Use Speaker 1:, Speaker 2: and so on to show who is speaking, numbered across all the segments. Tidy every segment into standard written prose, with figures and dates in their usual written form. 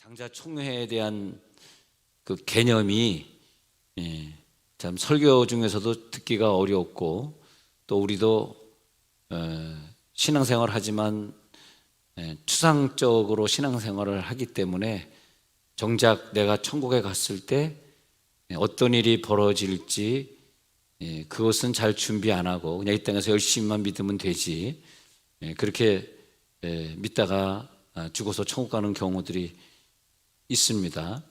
Speaker 1: 장자총회에 대한 그 개념이 참 설교 중에서도 듣기가 어려웠고, 또 우리도 신앙생활을 하지만 추상적으로 신앙생활을 하기 때문에 정작 내가 천국에 갔을 때 어떤 일이 벌어질지 그것은 잘 준비 안 하고 그냥 이 땅에서 열심히만 믿으면 되지, 그렇게 믿다가 죽어서 천국 가는 경우들이 있습니다.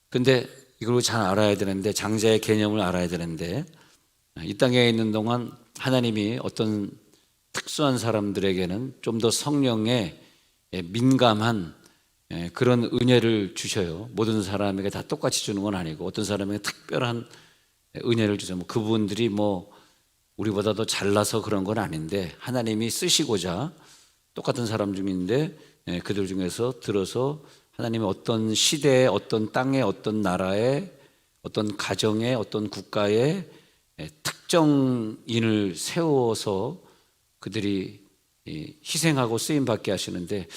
Speaker 1: 근데 이걸 잘 알아야 되는데, 장자의 개념을 알아야 되는데, 이 땅에 있는 동안 하나님이 어떤 특수한 사람들에게는 좀 더 성령에 민감한 그런 은혜를 주셔요. 모든 사람에게 다 똑같이 주는 건 아니고 어떤 사람에게 특별한 은혜를 주셔요. 그분들이 우리보다 더 잘나서 그런 건 아닌데 하나님이 쓰시고자 똑같은 사람 중인데 그들 중에서 들어서 하나님의 어떤 시대에, 어떤 땅에, 어떤 나라에, 어떤 가정에, 어떤 국가에 특정인을 세워서 그들이 희생하고 쓰임받게 하시는데,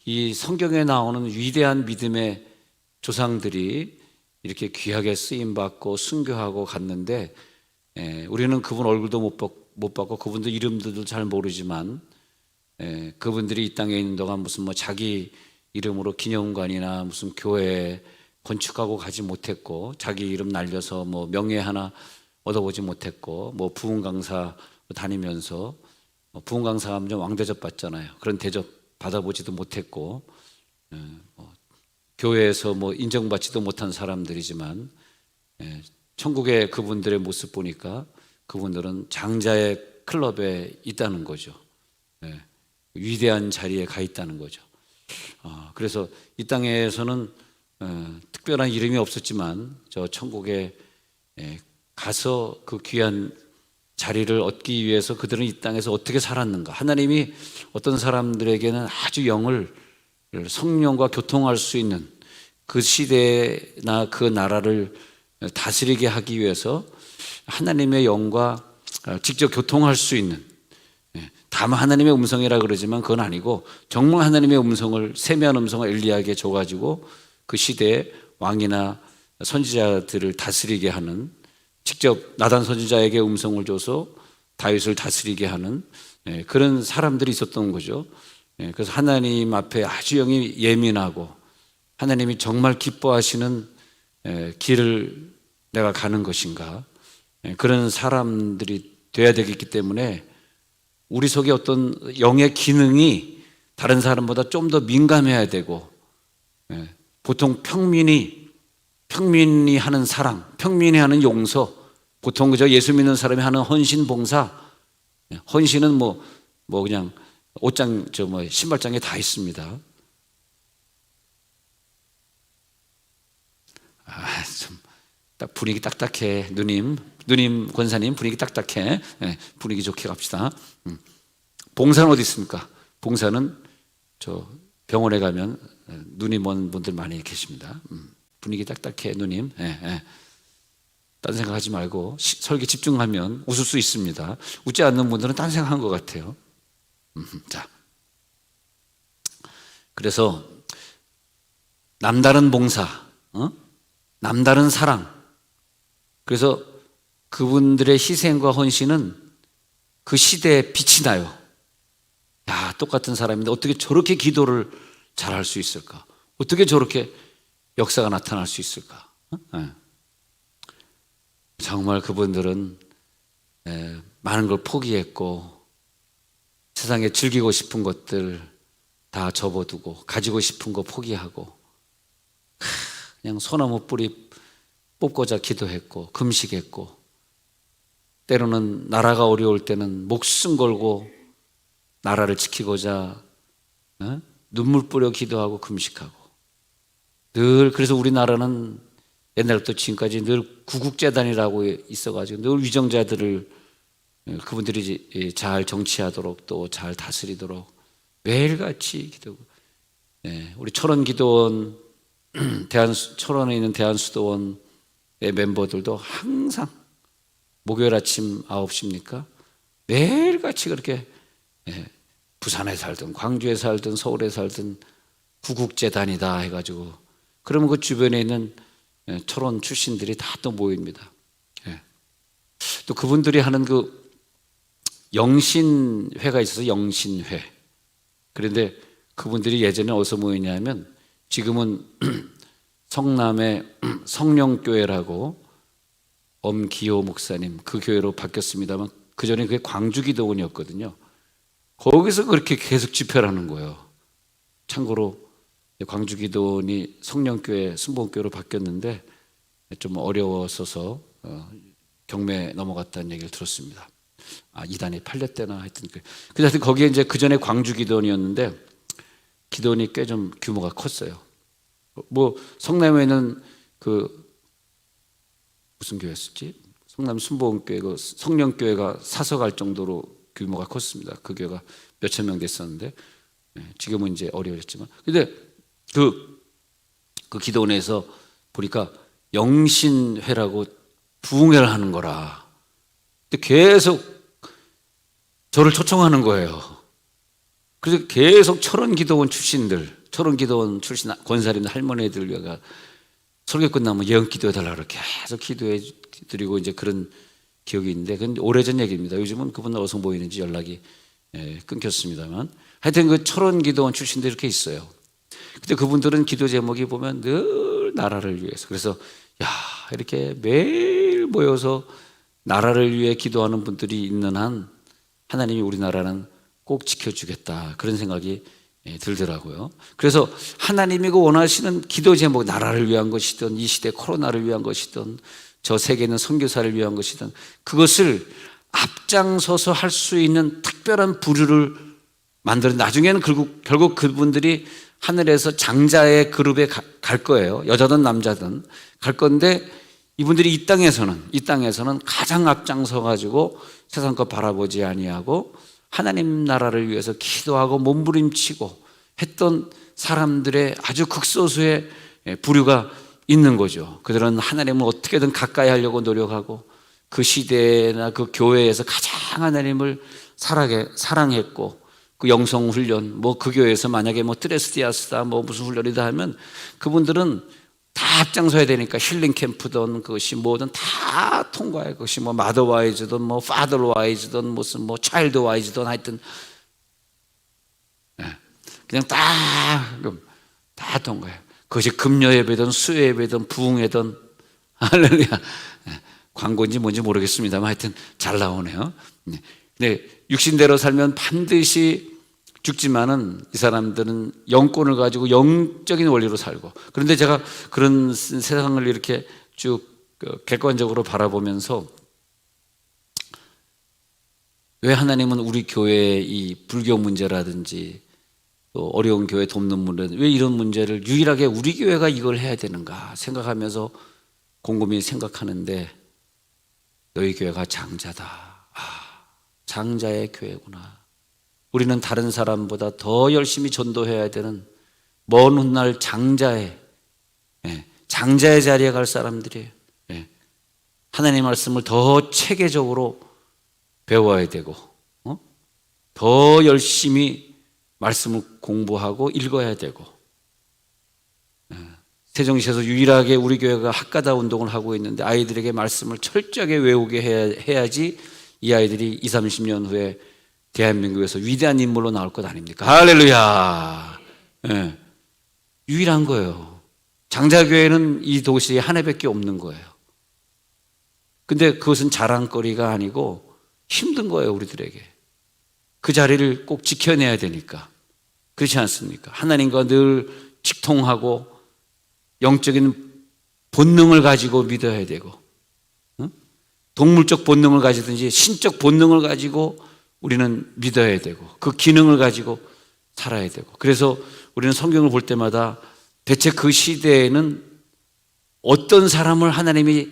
Speaker 1: 이 성경에 나오는 위대한 믿음의 조상들이 이렇게 귀하게 쓰임받고 순교하고 갔는데, 우리는 그분 얼굴도 못 봤고 그분들 이름들도 잘 모르지만 그분들이 이 땅에 있는 동안 무슨 자기 이름으로 기념관이나 무슨 교회 건축하고 가지 못했고, 자기 이름 날려서 명예 하나 얻어보지 못했고, 부흥 강사 다니면서 부흥 강사 하면 좀 왕대접 받잖아요. 그런 대접 받아보지도 못했고, 교회에서 인정받지도 못한 사람들이지만 천국의 그분들의 모습 보니까 그분들은 장자의 클럽에 있다는 거죠. 위대한 자리에 가 있다는 거죠. 그래서 이 땅에서는 특별한 이름이 없었지만 저 천국에 가서 그 귀한 자리를 얻기 위해서 그들은 이 땅에서 어떻게 살았는가. 하나님이 어떤 사람들에게는 아주 영을 성령과 교통할 수 있는 그 시대나 그 나라를 다스리게 하기 위해서 하나님의 영과 직접 교통할 수 있는, 다만 하나님의 음성이라 그러지만 그건 아니고 정말 하나님의 음성을, 세미한 음성을 엘리야에게 줘가지고 그 시대에 왕이나 선지자들을 다스리게 하는, 직접 나단 선지자에게 음성을 줘서 다윗을 다스리게 하는 그런 사람들이 있었던 거죠. 그래서 하나님 앞에 아주 영이 예민하고 하나님이 정말 기뻐하시는 길을 내가 가는 것인가, 그런 사람들이 돼야 되기 때문에 우리 속에 어떤 영의 기능이 다른 사람보다 좀 더 민감해야 되고, 보통 평민이 하는 사랑, 평민이 하는 용서, 보통 그저 예수 믿는 사람이 하는 헌신 봉사, 헌신은 그냥 옷장 신발장에 다 있습니다. 좀 딱 분위기 딱딱해. 누님 권사님 분위기 딱딱해. 분위기 좋게 갑시다. 봉사는 어디 있습니까? 봉사는 저 병원에 가면 눈이 먼 분들 많이 계십니다. 분위기 딱딱해 누님. 딴 생각하지 말고 설교 집중하면 웃을 수 있습니다. 웃지 않는 분들은 딴 생각한 것 같아요. 자, 그래서 남다른 봉사, 남다른 사랑. 그래서 그분들의 희생과 헌신은 그 시대에 빛이 나요. 야, 똑같은 사람인데 어떻게 저렇게 기도를 잘할 수 있을까? 어떻게 저렇게 역사가 나타날 수 있을까? 정말 그분들은 많은 걸 포기했고, 세상에 즐기고 싶은 것들 다 접어두고 가지고 싶은 거 포기하고 그냥 소나무 뿌리 뽑고자 기도했고 금식했고, 때로는 나라가 어려울 때는 목숨 걸고 나라를 지키고자 눈물 뿌려 기도하고 금식하고, 늘 그래서 우리나라는 옛날부터 지금까지 늘 구국재단이라고 있어가지고 늘 위정자들을, 그분들이 잘 정치하도록 또 잘 다스리도록 매일같이 기도하고, 우리 철원기도원, 철원에 있는 대한수도원의 멤버들도 항상 목요일 아침 9시입니까? 매일같이 그렇게 부산에 살든 광주에 살든 서울에 살든 구국재단이다 해가지고 그러면 그 주변에 있는 철원 출신들이 다 또 모입니다. 또 그분들이 하는 그 영신회가 있어서 영신회. 그런데 그분들이 예전에 어디서 모이냐면 지금은 성남의 성령교회라고 엄기호 목사님 그 교회로 바뀌었습니다만 그전에 그게 광주기도원이었거든요. 거기서 그렇게 계속 집회를 하는 거예요. 참고로 광주기도원이 성령교회 순복음교회로 바뀌었는데 좀 어려웠어서 경매 넘어갔다는 얘기를 들었습니다. 이단에 팔렸대나 하여튼 하여튼 거기에 이제 그 전에 광주기도원이었는데 기도원이 꽤 좀 규모가 컸어요. 뭐 성남에는 그 무슨 교회였지? 성남 순복음교회 그 성령교회가 사서갈 정도로 규모가 컸습니다. 그 교회가 몇천 명 됐었는데 지금은 이제 어려워졌지만 근데 그 기도원에서 보니까 영신회라고 부흥회를 하는 거라. 근데 계속 저를 초청하는 거예요. 그래서 계속 철원기도원 출신 권사님들 할머니들과 설교 끝나면 예언 기도해달라고 계속 기도해 드리고 이제 그런 기억이 있는데 그건 오래전 얘기입니다. 요즘은 그분 어디서 보이는지 연락이 끊겼습니다만 하여튼 그 철원기도원 출신들이 이렇게 있어요. 근데 그분들은 기도 제목이 보면 늘 나라를 위해서. 그래서 이렇게 매일 모여서 나라를 위해 기도하는 분들이 있는 한 하나님이 우리나라는 꼭 지켜주겠다 그런 생각이 들더라고요. 그래서 하나님이 원하시는 기도 제목, 나라를 위한 것이든 이 시대 코로나를 위한 것이든 저 세계에 있는 선교사를 위한 것이든 그것을 앞장서서 할 수 있는 특별한 부류를 만들어 나중에는 결국 그분들이 하늘에서 장자의 그룹에 갈 거예요. 여자든 남자든 갈 건데 이분들이 이 땅에서는 가장 앞장서 가지고 세상 것 바라보지 아니하고 하나님 나라를 위해서 기도하고 몸부림치고 했던 사람들의 아주 극소수의 부류가 있는 거죠. 그들은 하나님을 어떻게든 가까이 하려고 노력하고 그 시대나 그 교회에서 가장 하나님을 사랑했고 그 영성훈련 그 교회에서 만약에 트레스디아스다 무슨 훈련이다 하면 그분들은 다 앞장서야 되니까 힐링 캠프든 그것이 뭐든 다 통과해. 그것이 마더 와이즈든 파더 와이즈든 무슨 차일드 와이즈든 하여튼 그냥 다 통과해. 그것이 금요 예배든 수요 예배든 부흥 예배든 할렐루야. 광고인지 뭔지 모르겠습니다만 하여튼 잘 나오네요. 근데 육신대로 살면 반드시 죽지만은 이 사람들은 영권을 가지고 영적인 원리로 살고 그런데 제가 그런 세상을 이렇게 쭉 객관적으로 바라보면서 왜 하나님은 우리 교회의 이 불교 문제라든지 또 어려운 교회 돕는 문제 왜 이런 문제를 유일하게 우리 교회가 이걸 해야 되는가 생각하면서 곰곰이 생각하는데 너희 교회가 장자다. 장자의 교회구나. 우리는 다른 사람보다 더 열심히 전도해야 되는 먼 훗날 장자의 자리에 갈 사람들이에요. 하나님의 말씀을 더 체계적으로 배워야 되고 더 열심히 말씀을 공부하고 읽어야 되고 세종시에서 유일하게 우리 교회가 학가다 운동을 하고 있는데 아이들에게 말씀을 철저하게 외우게 해야지 이 아이들이 20, 30년 후에 대한민국에서 위대한 인물로 나올 것 아닙니까? 할렐루야. 유일한 거예요. 장자교회는 이 도시에 한 해밖에 없는 거예요. 근데 그것은 자랑거리가 아니고 힘든 거예요, 우리들에게. 그 자리를 꼭 지켜내야 되니까. 그렇지 않습니까? 하나님과 늘 직통하고 영적인 본능을 가지고 믿어야 되고 동물적 본능을 가지든지 신적 본능을 가지고 우리는 믿어야 되고 그 기능을 가지고 살아야 되고 그래서 우리는 성경을 볼 때마다 대체 그 시대에는 어떤 사람을 하나님이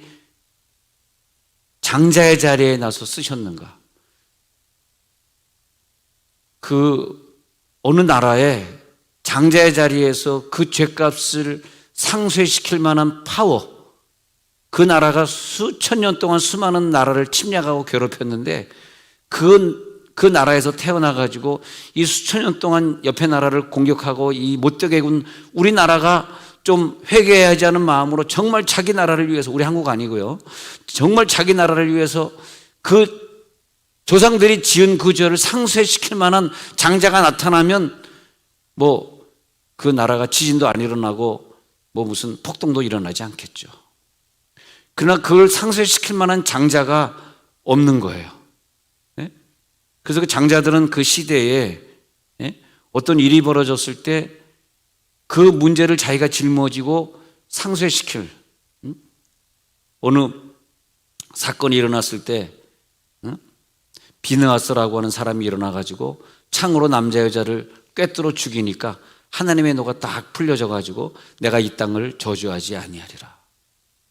Speaker 1: 장자의 자리에 나서 쓰셨는가? 그 어느 나라에 장자의 자리에서 그 죄값을 상쇄시킬 만한 파워, 그 나라가 수천 년 동안 수많은 나라를 침략하고 괴롭혔는데 그 나라에서 태어나가지고 이 수천 년 동안 옆에 나라를 공격하고 이 못되게 군 우리나라가 좀 회개하지 않은 마음으로 정말 자기 나라를 위해서, 우리 한국 아니고요, 정말 자기 나라를 위해서 그 조상들이 지은 그 죄를 상쇄시킬 만한 장자가 나타나면 뭐 그 나라가 지진도 안 일어나고 뭐 무슨 폭동도 일어나지 않겠죠. 그러나 그걸 상쇄시킬 만한 장자가 없는 거예요. 그래서 그 장자들은 그 시대에 어떤 일이 벌어졌을 때 그 문제를 자기가 짊어지고 상쇄시킬, 어느 사건이 일어났을 때 비느하스라고 하는 사람이 일어나가지고 창으로 남자 여자를 꿰뚫어 죽이니까 하나님의 노가 딱 풀려져 가지고 내가 이 땅을 저주하지 아니하리라.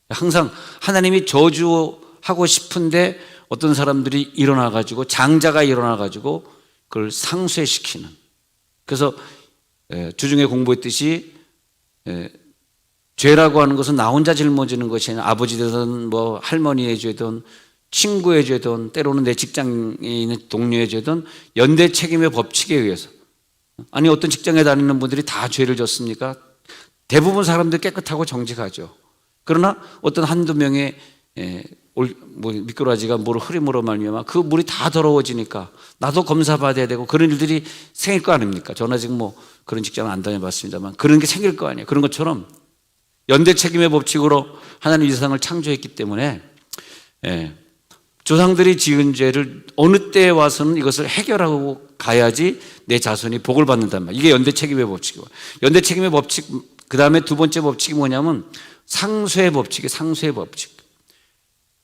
Speaker 1: 항상 하나님이 저주하고 싶은데 어떤 사람들이 일어나가지고, 장자가 일어나가지고 그걸 상쇄시키는. 그래서 주중에 공부했듯이 죄라고 하는 것은 나 혼자 짊어지는 것이 아니라 아버지 되든 뭐 할머니의 죄든 친구의 죄든 때로는 내 직장에 있는 동료의 죄든 연대 책임의 법칙에 의해서. 아니 어떤 직장에 다니는 분들이 다 죄를 졌습니까? 대부분 사람들 깨끗하고 정직하죠. 그러나 어떤 한두 명의 미꾸라지가 물을 흐림으로 말미암아 그 물이 다 더러워지니까 나도 검사받아야 되고 그런 일들이 생길 거 아닙니까? 저는 아직 뭐 그런 직장은 안 다녀봤습니다만 그런 게 생길 거 아니에요. 그런 것처럼 연대 책임의 법칙으로 하나님 이 세상을 창조했기 때문에 조상들이 지은 죄를 어느 때에 와서는 이것을 해결하고 가야지 내 자손이 복을 받는단 말이에요. 이게 연대 책임의 법칙이고, 연대 책임의 법칙, 그 다음에 두 번째 법칙이 뭐냐면 상쇄의 법칙이에요. 상쇄의 법칙.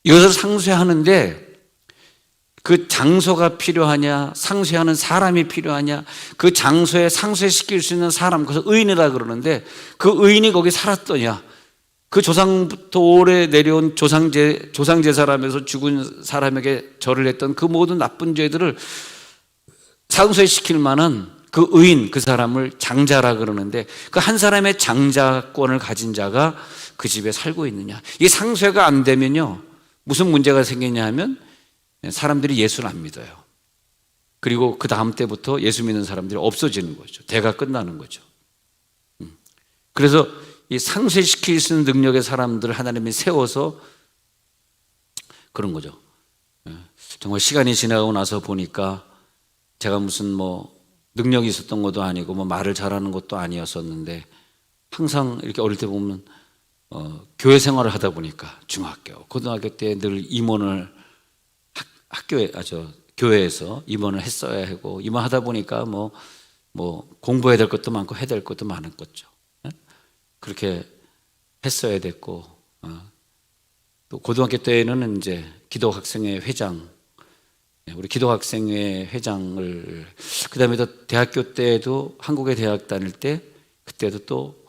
Speaker 1: 이것을 상쇄하는데 그 장소가 필요하냐, 상쇄하는 사람이 필요하냐, 그 장소에 상쇄시킬 수 있는 사람, 그래서 의인이라 그러는데 그 의인이 거기 살았더냐, 그 조상부터 오래 내려온 조상제사라면서 죽은 사람에게 절을 했던 그 모든 나쁜 죄들을 상쇄시킬 만한 그 의인, 그 사람을 장자라 그러는데 그 한 사람의 장자권을 가진 자가 그 집에 살고 있느냐. 이 상쇄가 안 되면요 무슨 문제가 생기냐 하면 사람들이 예수를 안 믿어요. 그리고 그 다음 때부터 예수 믿는 사람들이 없어지는 거죠. 대가 끝나는 거죠. 그래서 이 상쇄시킬 수 있는 능력의 사람들을 하나님이 세워서 그런 거죠. 정말 시간이 지나고 나서 보니까 제가 무슨 뭐 능력이 있었던 것도 아니고 뭐 말을 잘하는 것도 아니었었는데 항상 이렇게 어릴 때 보면 교회 생활을 하다 보니까 중학교, 고등학교 때 늘 임원을 교회에서 임원을 했어야 하고 임원하다 보니까 뭐 공부해야 될 것도 많고 해야 될 것도 많은 거죠. 그렇게 했어야 됐고 또 고등학교 때에는 이제 기독학생회 회장, 우리 기독학생회 회장을, 그 다음에 또 대학교 때도 한국의 대학 다닐 때 그때도 또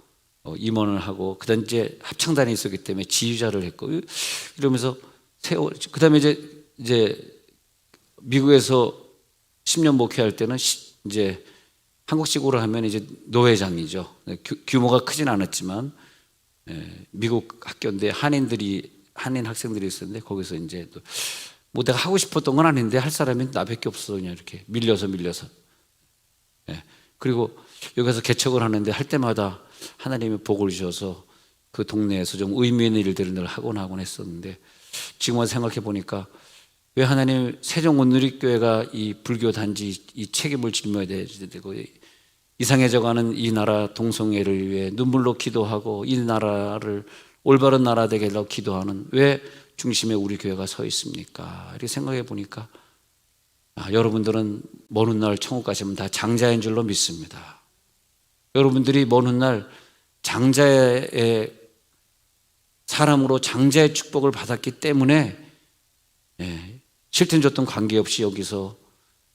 Speaker 1: 임원을 하고, 그 다음에 이제 합창단에 있었기 때문에 지휘자를 했고 이러면서 그 다음에 이제 미국에서 10년 목회할 때는 이제 한국식으로 하면 이제 노회장이죠. 규모가 크진 않았지만 미국 학교인데 한인 학생들이 있었는데 거기서 이제 또 뭐 내가 하고 싶었던 건 아닌데 할 사람이 나밖에 없어 그냥 이렇게 밀려서 그리고 여기서 개척을 하는데 할 때마다 하나님의 복을 주셔서 그 동네에서 좀 의미 있는 일들을 늘 하곤 했었는데 지금 와서 생각해 보니까 왜 하나님 세종온누리교회가 이 불교 단지 이 책임을 짊어야 되고 이상해져가는 이 나라 동성애를 위해 눈물로 기도하고 이 나라를 올바른 나라 되게 하려고 기도하는 왜 중심에 우리 교회가 서 있습니까? 이렇게 생각해 보니까 여러분들은 먼 훗날 천국 가시면 다 장자인 줄로 믿습니다. 여러분들이 먼 훗날 장자의 사람으로 장자의 축복을 받았기 때문에 싫든 좋든 관계없이 여기서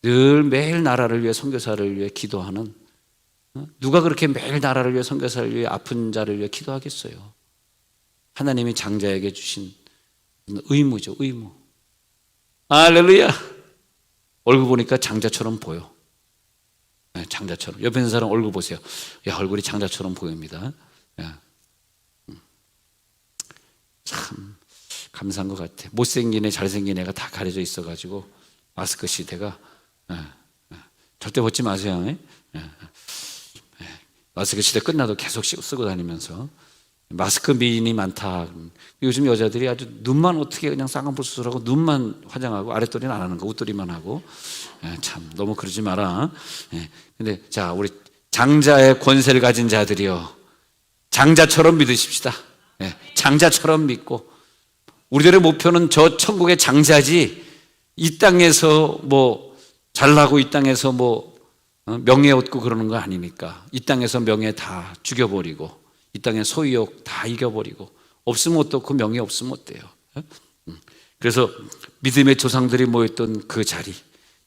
Speaker 1: 늘 매일 나라를 위해 선교사를 위해 기도하는, 누가 그렇게 매일 나라를 위해 선교사를 위해 아픈 자를 위해 기도하겠어요. 하나님이 장자에게 주신 의무죠. 의무. 할렐루야. 얼굴 보니까 장자처럼 보여. 장자처럼. 옆에 있는 사람 얼굴 보세요. 야, 얼굴이 장자처럼 보입니다. 참 감사한 것 같아. 못생긴 애 잘생긴 애가 다 가려져 있어가지고 마스크 시대가 절대 벗지 마세요. 마스크 시대 끝나도 계속 쓰고 다니면서 마스크 미인이 많다. 요즘 여자들이 아주 눈만 어떻게 그냥 쌍꺼풀 수술하고 눈만 화장하고 아랫도리는 안 하는 거, 웃도리만 하고. 참 너무 그러지 마라. 근데 자, 우리 장자의 권세를 가진 자들이요, 장자처럼 믿으십시다. 장자처럼 믿고, 우리들의 목표는 저 천국의 장자지, 이 땅에서 뭐 잘나고 이 땅에서 뭐 명예 얻고 그러는 거 아니니까. 이 땅에서 명예 다 죽여버리고, 이 땅의 소유욕 다 이겨버리고, 없으면 어떻고 명예 없으면 어때요? 그래서 믿음의 조상들이 모였던 그 자리,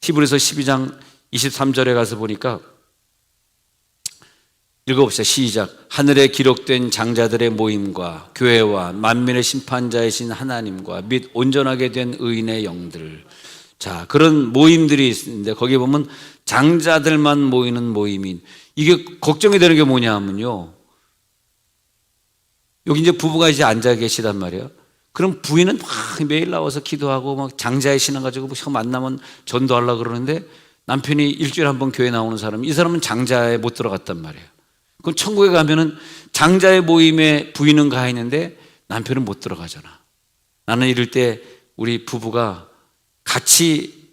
Speaker 1: 히브리서 12장 23절에 가서 보니까, 읽어봅시다. 시작. 하늘에 기록된 장자들의 모임과 교회와 만민의 심판자이신 하나님과 및 온전하게 된 의인의 영들. 자, 그런 모임들이 있는데 거기에 보면 장자들만 모이는 모임인, 이게 걱정이 되는 게 뭐냐 하면요, 여기 이제 부부가 이제 앉아 계시단 말이에요. 그럼 부인은 막 매일 나와서 기도하고 막 장자의 신앙 가지고 형 만나면 전도하려고 그러는데, 남편이 일주일에 한 번 교회 나오는 사람, 이 사람은 장자에 못 들어갔단 말이에요. 그럼 천국에 가면은 장자의 모임에 부인은 가 있는데 남편은 못 들어가잖아. 나는 이럴 때 우리 부부가 같이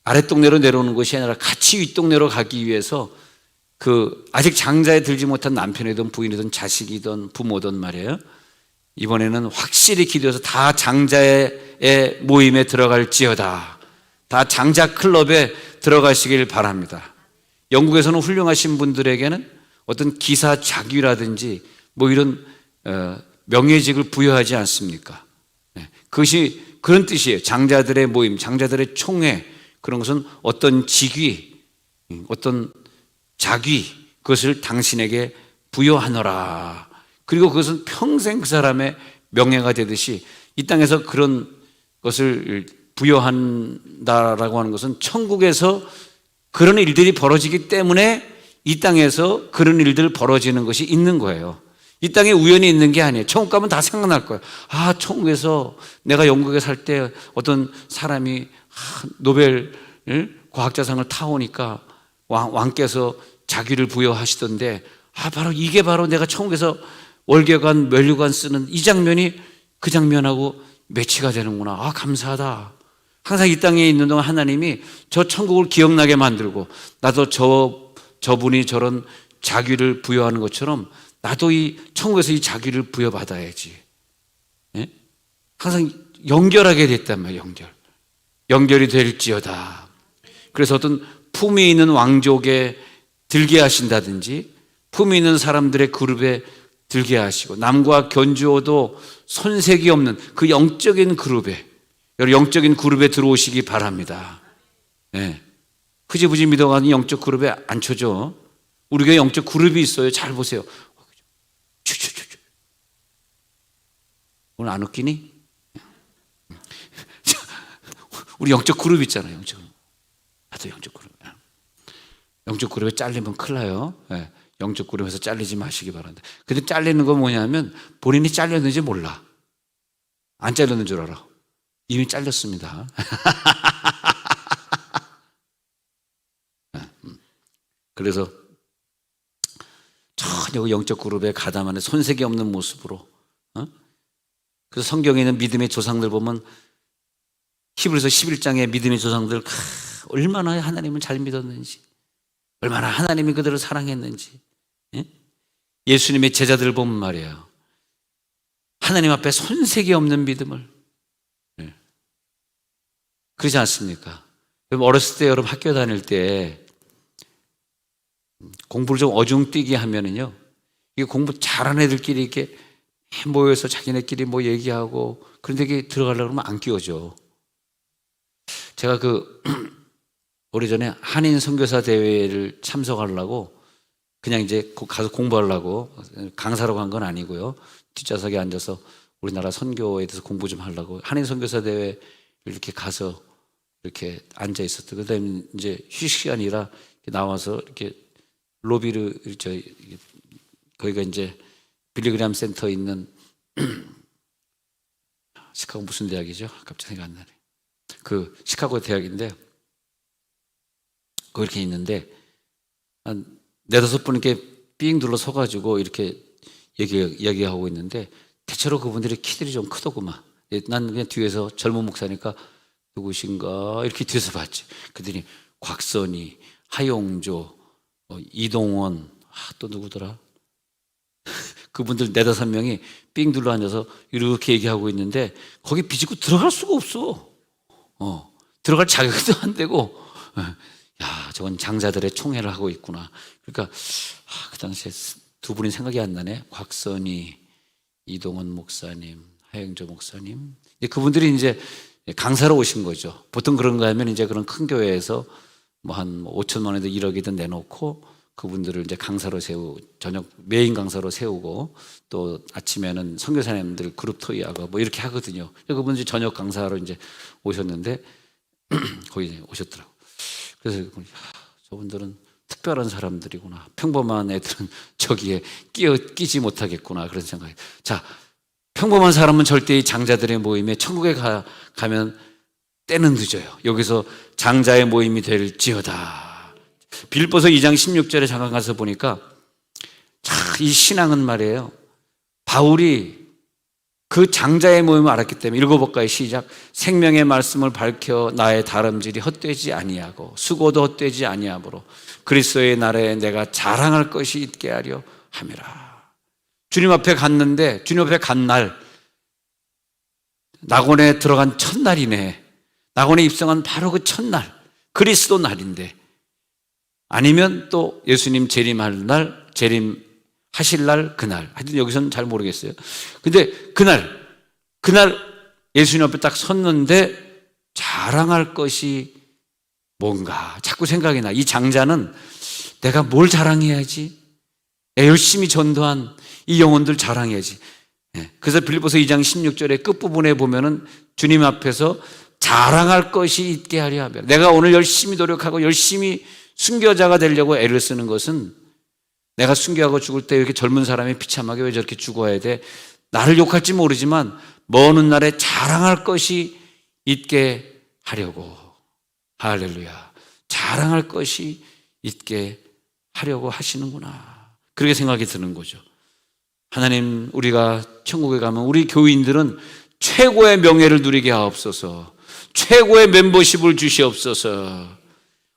Speaker 1: 아랫동네로 내려오는 것이 아니라 같이 윗동네로 가기 위해서, 그 아직 장자에 들지 못한 남편이든 부인이든 자식이든 부모든 말이에요, 이번에는 확실히 기도해서 다 장자의 모임에 들어갈지어다, 다 장자 클럽에 들어가시길 바랍니다. 영국에서는 훌륭하신 분들에게는 어떤 기사 자귀라든지 뭐 이런 명예직을 부여하지 않습니까? 그것이 그런 뜻이에요. 장자들의 모임, 장자들의 총회, 그런 것은 어떤 직위, 어떤 자귀, 그것을 당신에게 부여하노라. 그리고 그것은 평생 그 사람의 명예가 되듯이 이 땅에서 그런 것을 부여한다라고 하는 것은 천국에서 그런 일들이 벌어지기 때문에 이 땅에서 그런 일들 벌어지는 것이 있는 거예요. 이 땅에 우연히 있는 게 아니에요. 천국 가면 다 생각날 거예요. 아, 천국에서 내가 영국에 살 때 어떤 사람이 노벨 과학자상을 타오니까 왕께서 자기를 부여하시던데, 바로 이게 바로 내가 천국에서 월계관, 면류관 쓰는 이 장면이 그 장면하고 매치가 되는구나. 감사하다. 항상 이 땅에 있는 동안 하나님이 저 천국을 기억나게 만들고, 나도 저분이 저런 자귀를 부여하는 것처럼 나도 이 천국에서 이 자귀를 부여받아야지. 항상 연결하게 됐단 말이에요. 연결이 될지어다. 그래서 어떤 품이 있는 왕족에 들게 하신다든지, 품이 있는 사람들의 그룹에 들게 하시고, 남과 견주어도 손색이 없는 그 영적인 그룹에, 영적인 그룹에 들어오시기 바랍니다. 흐지부지 믿어가는 영적 그룹에 앉혀줘. 우리 교회 영적 그룹이 있어요. 잘 보세요. 오늘 안 웃기니? 우리 영적 그룹 있잖아요. 나도 영적 그룹. 영적 그룹에 잘리면 큰일 나요. 영적 그룹에서 잘리지 마시기 바랍니다. 근데 잘리는 건 뭐냐면 본인이 잘렸는지 몰라. 안 잘렸는 줄 알아. 이미 잘렸습니다. 그래서 전혀 영적 그룹에 가담하는 손색이 없는 모습으로, 그래서 성경에 있는 믿음의 조상들 보면 히브리서 11장의 믿음의 조상들, 얼마나 하나님을 잘 믿었는지, 얼마나 하나님이 그들을 사랑했는지. 예수님의 제자들 보면 말이에요, 하나님 앞에 손색이 없는 믿음을. 그러지 않습니까? 어렸을 때 여러분 학교 다닐 때 공부를 좀 어중뛰게 하면은요, 이게 공부 잘하는 애들끼리 이렇게 모여서 자기네끼리 뭐 얘기하고, 그런데 이게 들어가려고 그러면 안 끼워져. 제가 오래전에 한인 선교사 대회를 참석하려고 그냥 이제 가서 공부하려고, 강사로 간 건 아니고요, 뒷좌석에 앉아서 우리나라 선교에 대해서 공부 좀 하려고 한인 선교사 대회 이렇게 가서 이렇게 앉아 있었던. 그다음에 이제 휴식 시간이라 나와서 이렇게 로비를, 거기가 이제 빌리그램 센터 있는 시카고 무슨 대학이죠? 갑자기 생각 안 나네. 그 시카고 대학인데, 거기 이렇게 있는데 한 네다섯 분 이렇게 삥 둘러 서가지고 이렇게 얘기하고 있는데 대체로 그분들의 키들이 좀 크더구만. 난 그냥 뒤에서 젊은 목사니까 누구신가 이렇게 뒤에서 봤지. 그들이 곽선희, 하용조, 이동원, 또 누구더라? 그분들 네다섯 명이 삥 둘러 앉아서 이렇게 얘기하고 있는데 거기 비집고 들어갈 수가 없어. 들어갈 자격도 안 되고, 야, 저건 장자들의 총회를 하고 있구나. 그러니까 그 당시에 두 분이 생각이 안 나네. 곽선희, 이동원 목사님, 하영조 목사님. 그분들이 이제 강사로 오신 거죠. 보통 그런가 하면 이제 그런 큰 교회에서 뭐 한 5천만 원이든 1억이든 내놓고 그분들을 이제 강사로 저녁 메인 강사로 세우고 또 아침에는 선교사님들 그룹 토의하고 뭐 이렇게 하거든요. 그분들이 저녁 강사로 이제 오셨는데 거기 이제 오셨더라고. 그래서 저분들은 특별한 사람들이구나. 평범한 애들은 저기에 끼지 못하겠구나. 그런 생각이. 자, 평범한 사람은 절대 이 장자들의 모임에 천국에 가면 때는 늦어요. 여기서 장자의 모임이 될지어다. 빌립보서 2장 16절에 잠깐 가서 보니까 이 신앙은 말이에요. 바울이 그 장자의 모임을 알았기 때문에 읽어볼까요? 시작. 생명의 말씀을 밝혀 나의 다름질이 헛되지 아니하고 수고도 헛되지 아니하므로 그리스도의 날에 내가 자랑할 것이 있게 하려 함이라. 주님 앞에 갔는데 주님 앞에 간 날 낙원에 들어간 첫날이네. 낙원에 입성한 바로 그 첫날 그리스도 날인데 아니면 또 예수님 재림할 날, 재림하실 날, 그날. 하여튼 여기서는 잘 모르겠어요. 근데 그날 예수님 앞에 딱 섰는데 자랑할 것이 뭔가 자꾸 생각이 나. 이 장자는 내가 뭘 자랑해야지? 열심히 전도한 이 영혼들 자랑해야지. 그래서 빌립보서 2장 16절의 끝부분에 보면은 주님 앞에서 자랑할 것이 있게 하려 하며 내가 오늘 열심히 노력하고 열심히 순교자가 되려고 애를 쓰는 것은 내가 순교하고 죽을 때 이렇게 젊은 사람이 비참하게 왜 저렇게 죽어야 돼? 나를 욕할지 모르지만 먼 훗날에 자랑할 것이 있게 하려고. 할렐루야. 자랑할 것이 있게 하려고 하시는구나. 그렇게 생각이 드는 거죠. 하나님, 우리가 천국에 가면 우리 교인들은 최고의 명예를 누리게 하옵소서. 최고의 멤버십을 주시옵소서.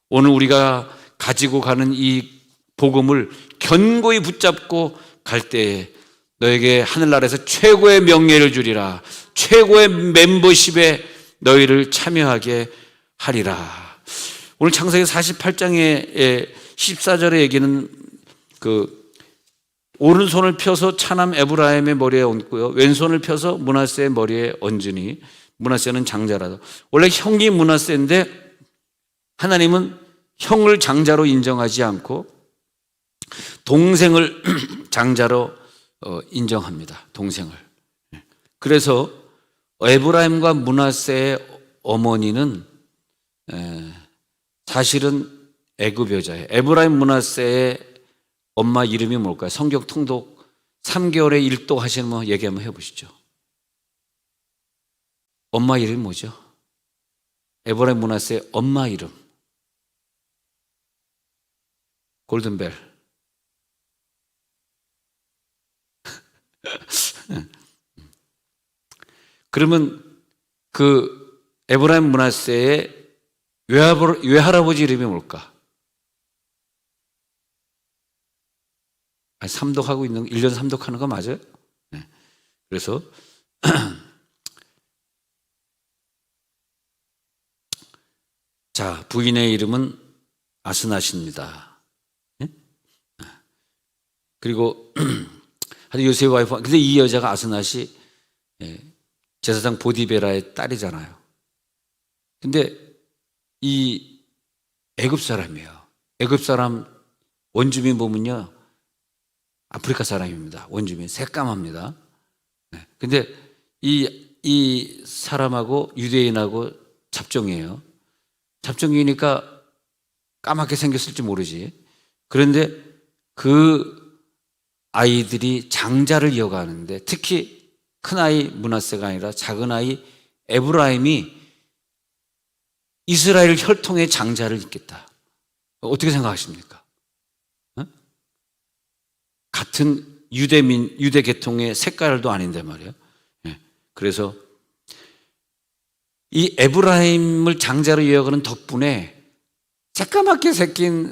Speaker 1: 오늘 우리가 가지고 가는 이 복음을 견고히 붙잡고 갈 때에 너에게 하늘나라에서 최고의 명예를 주리라. 최고의 멤버십에 너희를 참여하게 하리라. 오늘 창세기 48장의 14절의 얘기는 그 오른손을 펴서 차남 에브라임의 머리에 얹고요. 왼손을 펴서 므낫세의 머리에 얹으니 므낫세는 장자라도. 원래 형이 므낫세인데 하나님은 형을 장자로 인정하지 않고 동생을 장자로 인정합니다. 동생을. 그래서 에브라임과 므낫세의 어머니는 사실은 애굽 여자예요. 에브라임 므낫세의 엄마 이름이 뭘까요? 성경 통독 3개월에 1도 하시는 분 얘기 한번 해보시죠. 엄마 이름이 뭐죠? 에브라임 므낫세의 엄마 이름. 골든벨. 그러면 그 에브라임 므낫세의 외할아버지 이름이 뭘까? 삼독하고 있는 1년 삼독하는 거 맞아요? 네. 그래서 자, 부인의 이름은 아스낫입니다. 네? 그리고 요셉 와이프, 근데 이 여자가 아스낫이 제사장 보디베라의 딸이잖아요. 근데 이 애굽 사람이에요. 애굽 사람 원주민 보면요, 아프리카 사람입니다. 원주민 새까맣니다. 근데 이 사람하고 유대인하고 잡종이에요. 잡종이니까 까맣게 생겼을지 모르지. 그런데 그 아이들이 장자를 이어가는데 특히 큰아이 므낫세가 아니라 작은아이 에브라임이 이스라엘 혈통의 장자를 잇겠다. 어떻게 생각하십니까? 같은 유대 계통의 색깔도 아닌데 말이에요. 예. 그래서 이 에브라임을 장자로 여겨는 덕분에 새까맣게 새끼가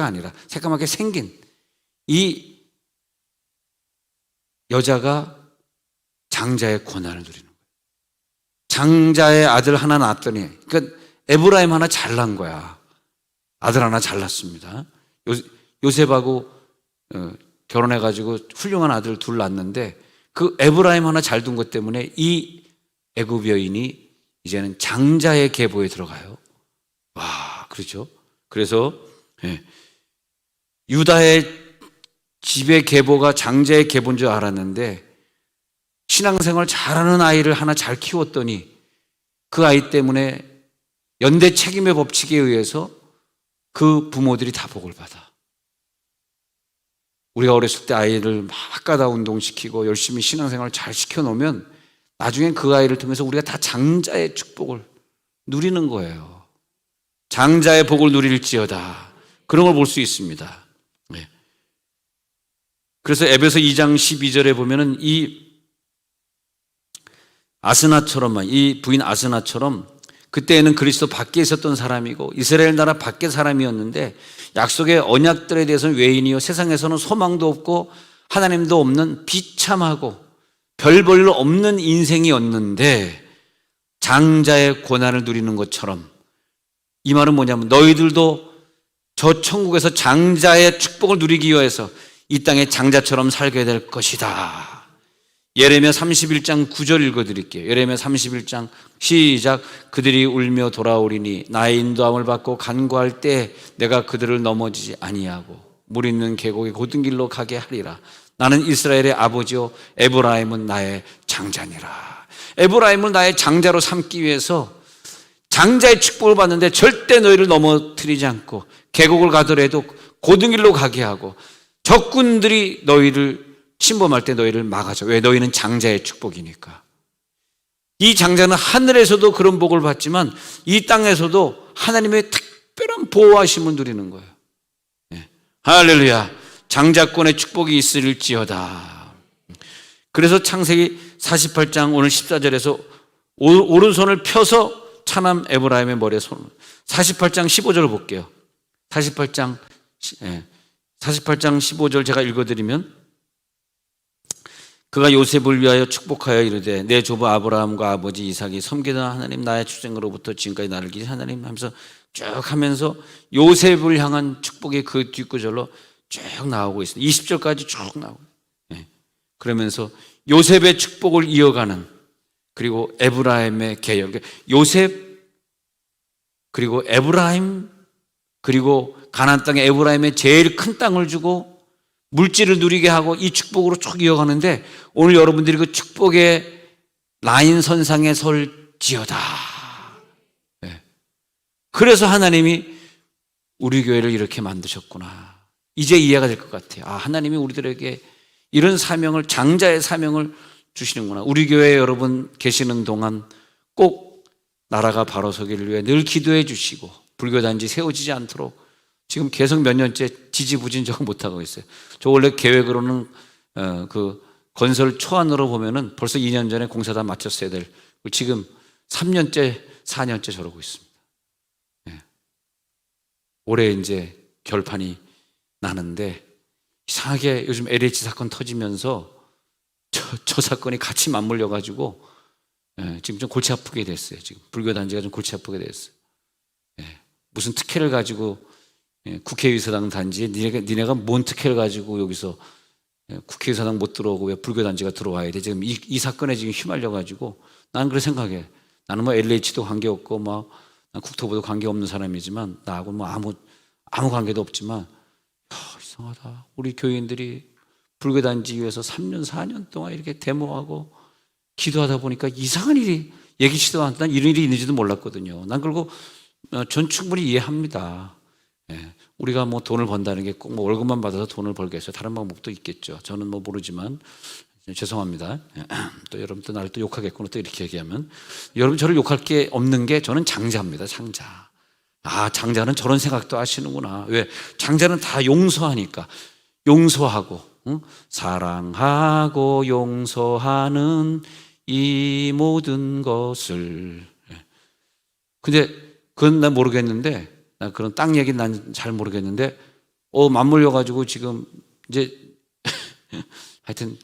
Speaker 1: 아니라 새까맣게 생긴 이 여자가 장자의 권한을 누리는 거예요. 장자의 아들 하나 낳았더니, 그러니까 에브라임 하나 잘난 거야. 아들 하나 잘났습니다. 요셉하고 결혼해가지고 훌륭한 아들 둘 낳았는데 그 에브라임 하나 잘 둔 것 때문에 이 애굽 여인이 이제는 장자의 계보에 들어가요. 와, 그렇죠. 그래서 유다의 집의 계보가 장자의 계보인 줄 알았는데 신앙생활 잘하는 아이를 하나 잘 키웠더니 그 아이 때문에 연대 책임의 법칙에 의해서 그 부모들이 다 복을 받아. 우리가 어렸을 때 아이를 막 가다 운동시키고 열심히 신앙생활 잘 시켜놓으면 나중엔 그 아이를 통해서 우리가 다 장자의 축복을 누리는 거예요. 장자의 복을 누릴지어다. 그런 걸 볼 수 있습니다. 네. 그래서 에베소 2장 12절에 보면은 이 부인 아스나처럼 그때에는 그리스도 밖에 있었던 사람이고 이스라엘 나라 밖의 사람이었는데 약속의 언약들에 대해서는 외인이요 세상에서는 소망도 없고 하나님도 없는 비참하고 별 볼 일 없는 인생이었는데 장자의 고난을 누리는 것처럼, 이 말은 뭐냐면 너희들도 저 천국에서 장자의 축복을 누리기 위해서 이 땅에 장자처럼 살게 될 것이다. 예레미야 31장 9절 읽어드릴게요. 예레미야 31장 시작. 그들이 울며 돌아오리니 나의 인도함을 받고 간구할 때 내가 그들을 넘어지지 아니하고 물 있는 계곡의 곧은 길로 가게 하리라. 나는 이스라엘의 아버지요 에브라임은 나의 장자니라. 에브라임을 나의 장자로 삼기 위해서 장자의 축복을 받는데 절대 너희를 넘어뜨리지 않고 계곡을 가더라도 곧은 길로 가게 하고 적군들이 너희를 침범할 때 너희를 막아줘. 왜? 너희는 장자의 축복이니까. 이 장자는 하늘에서도 그런 복을 받지만 이 땅에서도 하나님의 특별한 보호하심을 누리는 거예요. 네. 할렐루야. 장자권의 축복이 있을지어다. 그래서 창세기 48장 오늘 14절에서 오른손을 펴서 차남 에브라임의 머리에 손을, 48장 15절을 볼게요. 48장 15절 제가 읽어드리면 그가 요셉을 위하여 축복하여 이르되 내 조부 아브라함과 아버지 이삭이 섬기던 하나님 나의 출생으로부터 지금까지 나를 기신 하나님 하면서 쭉 하면서 요셉을 향한 축복이 그 뒷구절로 쭉 나오고 있습니다. 20절까지 쭉 나오고, 그러면서 요셉의 축복을 이어가는, 그리고 에브라임의 계열, 요셉 그리고 에브라임 그리고 가나안 땅에 에브라임의 제일 큰 땅을 주고 물질을 누리게 하고 이 축복으로 쭉 이어가는데 오늘 여러분들이 그 축복의 라인 선상에 설지어다. 네. 그래서 하나님이 우리 교회를 이렇게 만드셨구나. 이제 이해가 될 것 같아요. 아, 하나님이 우리들에게 이런 사명을, 장자의 사명을 주시는구나. 우리 교회에 여러분 계시는 동안 꼭 나라가 바로 서기를 위해 늘 기도해 주시고 불교단지 세워지지 않도록 지금 계속 몇 년째 지지부진적으로 못하고 있어요. 저 원래 계획으로는 그 건설 초안으로 보면은 벌써 2년 전에 공사 다 마쳤어야 될, 지금 3년째 4년째 저러고 있습니다. 네. 올해 이제 결판이 나는데 이상하게 요즘 LH 사건 터지면서 저 사건이 같이 맞물려 가지고 지금 좀 골치 아프게 됐어요. 지금 불교단지가 좀 골치 아프게 됐어요. 무슨 특혜를 가지고 국회의사당 단지에 니네가 뭔 특혜를 가지고 여기서 국회의사당 못 들어오고 왜 불교단지가 들어와야 돼? 지금 이 사건에 지금 휘말려 가지고 나는 그렇게 생각해. 나는 뭐 LH도 관계없고 뭐 국토부도 관계없는 사람이지만 나하고는 뭐 아무 관계도 없지만 이상하다. 우리 교인들이 불교단지 위해서 3년 4년 동안 이렇게 데모하고 기도하다 보니까 이상한 일이 예기치도 않던 이런 일이 있는지도 몰랐거든요. 난 그리고 전 충분히 이해합니다. 우리가 뭐 돈을 번다는 게 꼭 뭐 월급만 받아서 돈을 벌겠어요. 다른 방법도 있겠죠. 저는 뭐 모르지만 죄송합니다. 또 여러분 또 나를 또 욕하겠구나. 또 이렇게 얘기하면 여러분 저를 욕할 게 없는 게 저는 장자입니다. 장자. 장자는 저런 생각도 하시는구나. 왜? 장자는 다 용서하니까. 용서하고, 응? 사랑하고 용서하는 이 모든 것을. 근데 그건 난 모르겠는데, 나 그런 땅 얘기는 난 잘 모르겠는데, 맞물려가지고 지금 이제 하여튼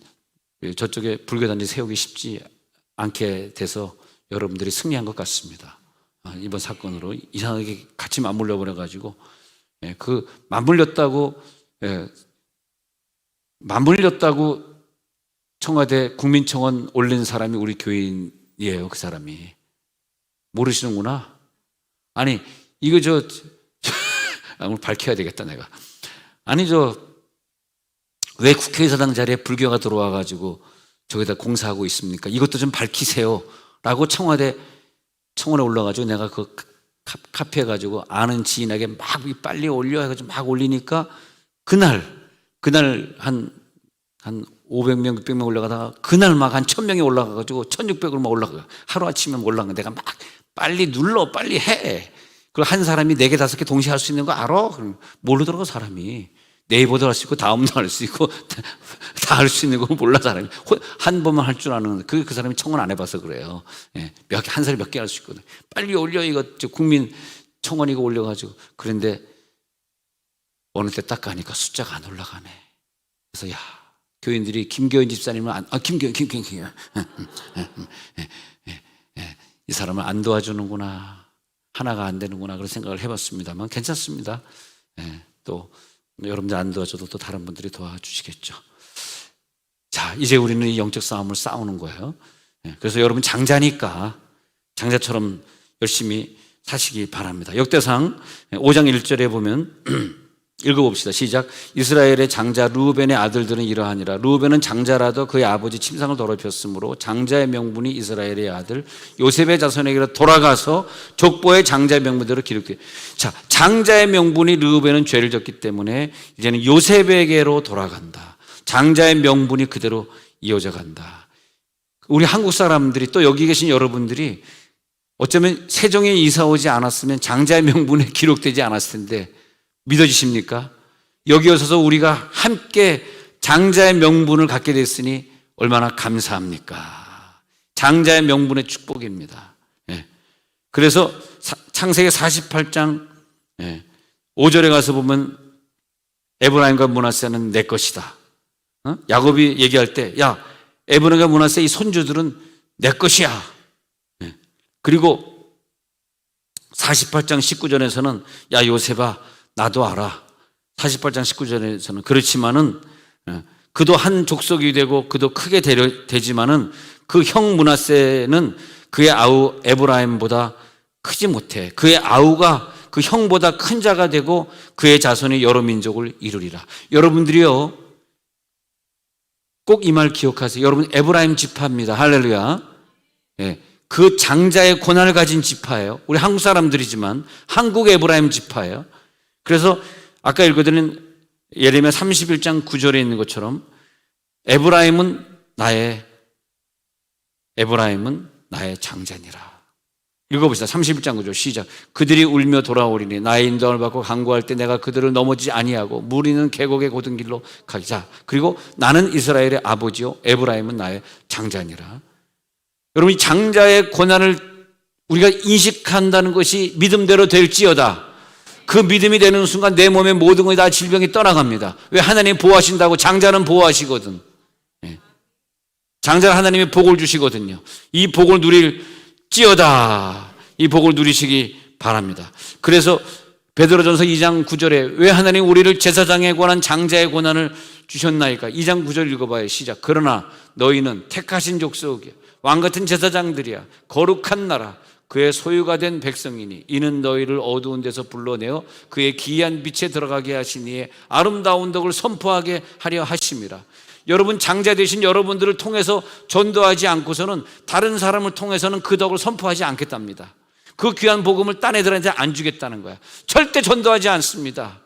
Speaker 1: 저쪽에 불교단지 세우기 쉽지 않게 돼서 여러분들이 승리한 것 같습니다. 이번 사건으로 이상하게 같이 맞물려 버려가지고, 그 맞물렸다고 청와대 국민청원 올린 사람이 우리 교인이에요. 그 사람이. 모르시는구나. 아니 이거 오늘 밝혀야 되겠다 내가. 아니 왜 국회의사당 자리에 불교가 들어와 가지고 저기다 공사하고 있습니까? 이것도 좀 밝히세요 라고 청원에 올라가지고 내가 그 카페에 가지고 아는 지인에게 막 빨리 올려 해가지고 막 올리니까 그날 한 500명, 600명 올라가다가 그날 막 한 1000명이 올라가가지고 1600으로 막 올라가. 하루아침에 올라간 내가 막 빨리 눌러, 빨리 해. 그리고 한 사람이 4개, 5개 동시에 할 수 있는 거 알아? 그럼 모르더라고, 사람이. 네이버도 할 수 있고, 다음도 할 수 있고, 다 할 수 있는 거 몰라, 사람이. 한 번만 할 줄 아는, 그 사람이 청원 안 해봐서 그래요. 한 사람이 몇 개 할 수 있거든. 빨리 올려, 이거, 국민 청원 이거 올려가지고. 그런데 어느 때 딱 가니까 숫자가 안 올라가네. 그래서 교인들이 김교인 집사님은 김교인. 이 사람을 안 도와주는구나. 하나가 안 되는구나. 그런 생각을 해봤습니다만 괜찮습니다. 또 여러분들 안 도와줘도 또 다른 분들이 도와주시겠죠. 자, 이제 우리는 이 영적 싸움을 싸우는 거예요. 그래서 여러분 장자니까 장자처럼 열심히 사시기 바랍니다. 역대상 5장 1절에 보면 읽어봅시다. 시작. 이스라엘의 장자 르우벤의 아들들은 이러하니라. 르우벤은 장자라도 그의 아버지 침상을 더럽혔으므로 장자의 명분이 이스라엘의 아들 요셉의 자손에게로 돌아가서 족보의 장자의 명분대로 기록돼. 자, 장자의 명분이 르우벤은 죄를 졌기 때문에 이제는 요셉에게로 돌아간다. 장자의 명분이 그대로 이어져 간다. 우리 한국 사람들이 또 여기 계신 여러분들이 어쩌면 세종에 이사 오지 않았으면 장자의 명분에 기록되지 않았을 텐데 믿어지십니까? 여기 오셔서 우리가 함께 장자의 명분을 갖게 됐으니 얼마나 감사합니까? 장자의 명분의 축복입니다. 그래서 창세기 48장 5절에 가서 보면 에브라임과 므낫세는 내 것이다. 야곱이 얘기할 때 에브라임과 므낫세 이 손주들은 내 것이야. 그리고 48장 19절에서는 요셉아 나도 알아. 48장 19절에서는 그렇지만은 그도 한 족속이 되고 그도 크게 되지만은 그 형 므낫세는 그의 아우 에브라임보다 크지 못해. 그의 아우가 그 형보다 큰 자가 되고 그의 자손이 여러 민족을 이루리라. 여러분들이요 꼭 이 말 기억하세요. 여러분 에브라임 지파입니다. 할렐루야. 그 장자의 고난을 가진 지파예요. 우리 한국 사람들이지만 한국 에브라임 지파예요. 그래서 아까 읽어드린 예레미야 31장 9절에 있는 것처럼 에브라임은 나의 장자니라. 읽어봅시다. 31장 9절 시작. 그들이 울며 돌아오리니 나의 인도함을 받고 간구할 때 내가 그들을 넘어지지 아니하고 무리는 계곡의 고든 길로 가자. 그리고 나는 이스라엘의 아버지요 에브라임은 나의 장자니라. 여러분 이 장자의 고난을 우리가 인식한다는 것이 믿음대로 될지어다. 그 믿음이 되는 순간 내 몸의 모든 것이 다 질병이 떠나갑니다. 왜? 하나님이 보호하신다고. 장자는 보호하시거든. 장자는 하나님이 복을 주시거든요. 이 복을 누릴지어다. 이 복을 누리시기 바랍니다. 그래서 베드로전서 2장 9절에 왜 하나님 우리를 제사장에 관한 장자의 고난을 주셨나이까? 2장 9절 읽어봐요. 시작. 그러나 너희는 택하신 족속이야. 왕같은 제사장들이야. 거룩한 나라. 그의 소유가 된 백성이니 이는 너희를 어두운 데서 불러내어 그의 기이한 빛에 들어가게 하시니 아름다운 덕을 선포하게 하려 하심이라. 여러분 장자 되신 여러분들을 통해서 전도하지 않고서는 다른 사람을 통해서는 그 덕을 선포하지 않겠답니다. 그 귀한 복음을 딴 애들한테 안 주겠다는 거야. 절대 전도하지 않습니다.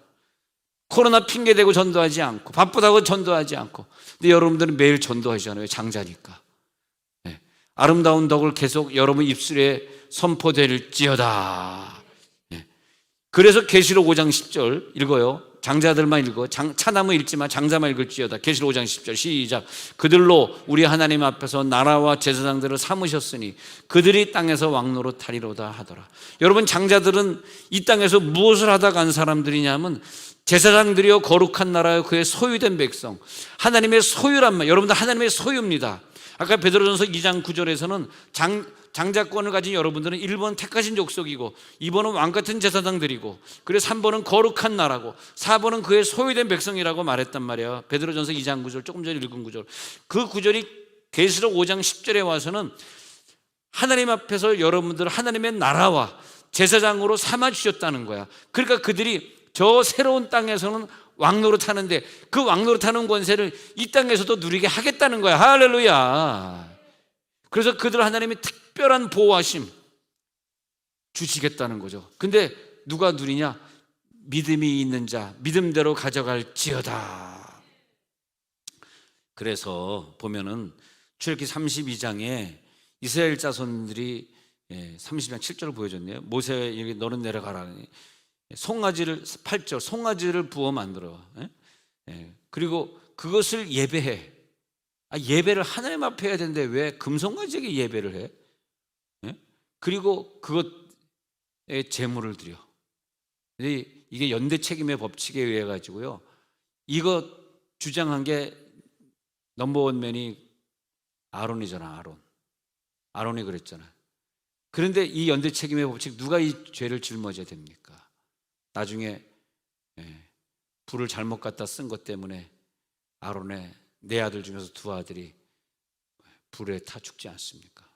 Speaker 1: 코로나 핑계대고 전도하지 않고 바쁘다고 전도하지 않고. 근데 여러분들은 매일 전도하시잖아요. 장자니까. 아름다운 덕을 계속 여러분 입술에 선포될지어다. 그래서 계시록 5장 10절 읽어요. 장자들만 읽어. 차나무 읽지 마. 장자만 읽을지어다. 계시록 5장 10절 시작. 그들로 우리 하나님 앞에서 나라와 제사장들을 삼으셨으니 그들이 땅에서 왕노릇 하리로다 하더라. 여러분, 장자들은 이 땅에서 무엇을 하다 간 사람들이냐면 제사장들이여 거룩한 나라여 그의 소유된 백성, 하나님의 소유란 말. 여러분들 하나님의 소유입니다. 아까 베드로전서 2장 9절에서는 장자권을 가진 여러분들은 1번 택하신 족속이고 2번은 왕같은 제사장들이고 그리고 3번은 거룩한 나라고 4번은 그의 소유된 백성이라고 말했단 말이에요. 베드로전서 2장 9절, 조금 전에 읽은 구절. 그 구절이 계시록 5장 10절에 와서는 하나님 앞에서 여러분들 하나님의 나라와 제사장으로 삼아주셨다는 거야. 그러니까 그들이 저 새로운 땅에서는 왕노릇 하는데 그 왕노릇 하는 권세를 이 땅에서도 누리게 하겠다는 거야. 할렐루야. 그래서 그들 하나님이 특별한 보호하심 주시겠다는 거죠. 근데 누가 누리냐? 믿음이 있는 자, 믿음대로 가져갈지어다. 그래서 보면은 출애굽기 32장에 이스라엘 자손들이 30장 7절을 보여줬네요. 모세 너는 내려가라. 송아지를 8절 송아지를 부어 만들어. 그리고 그것을 예배해. 예배를 하나님 앞에 해야 되는데 왜 금송아지에게 예배를 해? 그리고 그것에 제물을 드려. 이게 연대 책임의 법칙에 의해 가지고요. 이거 주장한 게 넘버원맨이 아론이잖아. 아론이 그랬잖아. 그런데 이 연대 책임의 법칙, 누가 이 죄를 짊어져야 됩니까? 나중에 불을 잘못 갖다 쓴 것 때문에 아론의 네 아들 중에서 두 아들이 불에 타 죽지 않습니까?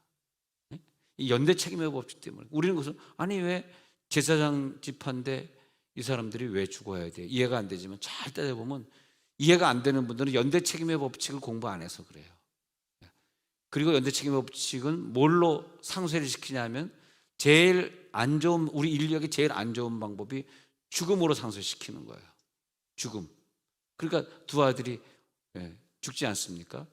Speaker 1: 이 연대 책임의 법칙 때문에 우리는 그래서 아니 왜 제사장 집한데 이 사람들이 왜 죽어야 돼? 이해가 안 되지만 잘 따져보면 이해가 안 되는 분들은 연대 책임의 법칙을 공부 안 해서 그래요. 그리고 연대 책임의 법칙은 뭘로 상쇄를 시키냐면 제일 안 좋은, 우리 인류에게 제일 안 좋은 방법이 죽음으로 상쇄시키는 거예요. 죽음. 그러니까 두 아들이 죽지 않습니까?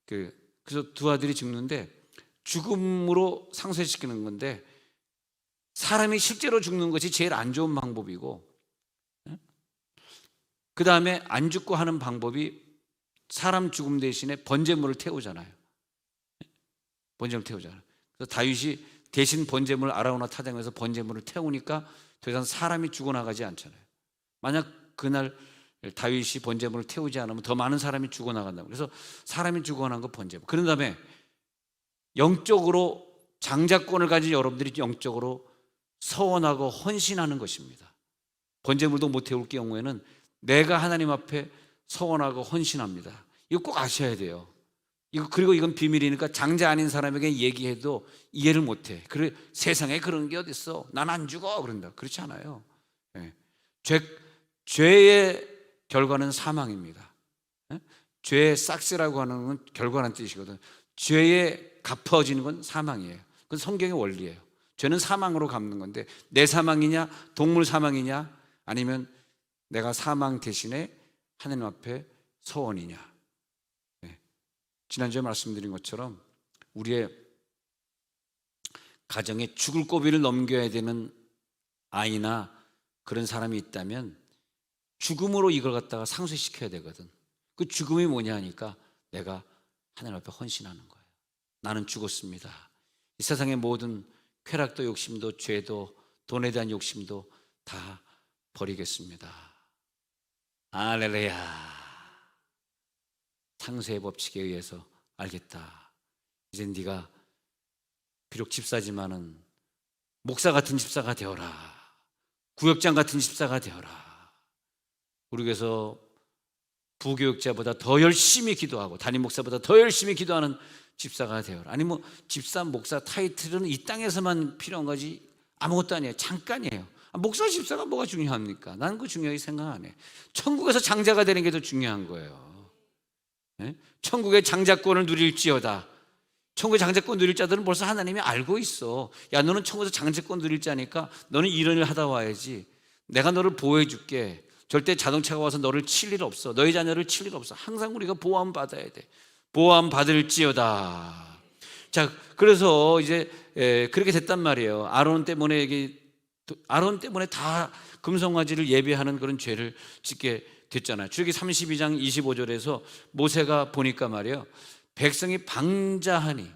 Speaker 1: 그래서 두 아들이 죽는데 죽음으로 상쇄시키는 건데 사람이 실제로 죽는 것이 제일 안 좋은 방법이고 그 다음에 안 죽고 하는 방법이 사람 죽음 대신에 번제물을 태우잖아요. 번제물을 태우잖아요. 그래서 다윗이 대신 번제물을 아라우나 타당에서 번제물을 태우니까 더 이상 사람이 죽어나가지 않잖아요. 만약 그날 다윗이 번제물을 태우지 않으면 더 많은 사람이 죽어나간다고. 그래서 사람이 죽어나간 거 번제물. 그런 다음에 영적으로 장자권을 가진 여러분들이 영적으로 서원하고 헌신하는 것입니다. 번제물도 못 태울 경우에는 내가 하나님 앞에 서원하고 헌신합니다. 이거 꼭 아셔야 돼요. 그리고 이건 비밀이니까 장자 아닌 사람에게 얘기해도 이해를 못해. 그래, 세상에 그런 게 어딨어? 난 안 죽어 그런다. 그렇지 않아요. 죄의 결과는 사망입니다. 죄의 싹스라고 하는 건 결과라는 뜻이거든. 죄에 갚아지는 건 사망이에요. 그건 성경의 원리예요. 죄는 사망으로 갚는 건데 내 사망이냐 동물 사망이냐 아니면 내가 사망 대신에 하나님 앞에 서원이냐. 지난주에 말씀드린 것처럼 우리의 가정에 죽을 고비를 넘겨야 되는 아이나 그런 사람이 있다면 죽음으로 이걸 갖다가 상쇄시켜야 되거든. 그 죽음이 뭐냐 하니까 내가 하나님 앞에 헌신하는 거예요. 나는 죽었습니다. 이 세상의 모든 쾌락도 욕심도 죄도 돈에 대한 욕심도 다 버리겠습니다. 할렐루야. 상쇄의 법칙에 의해서 알겠다. 이제 네가 비록 집사지만은 목사 같은 집사가 되어라. 구역장 같은 집사가 되어라. 우리 교회에서 부교육자보다 더 열심히 기도하고 담임 목사보다 더 열심히 기도하는 집사가 되어라. 아니 뭐 집사, 목사 타이틀은 이 땅에서만 필요한 거지 아무것도 아니에요. 잠깐이에요. 목사, 집사가 뭐가 중요합니까? 나는 그거 중요하게 생각 안 해. 천국에서 장자가 되는 게 더 중요한 거예요. 천국의 장자권을 누릴지어다. 천국의 장자권 누릴 자들은 벌써 하나님이 알고 있어. 야, 너는 천국에서 장자권 누릴 자니까 너는 이런 일 하다 와야지. 내가 너를 보호해 줄게. 절대 자동차가 와서 너를 칠 일 없어. 너희 자녀를 칠 일 없어. 항상 우리가 보호함 받아야 돼. 보호함 받을지어다. 자, 그래서 이제 그렇게 됐단 말이에요. 아론 때문에 이게 아론 때문에 다 금송아지를 예배하는 그런 죄를 짓게 됐잖아요. 출애굽기 32장 25절에서 모세가 보니까 말이에요, 백성이 방자하니,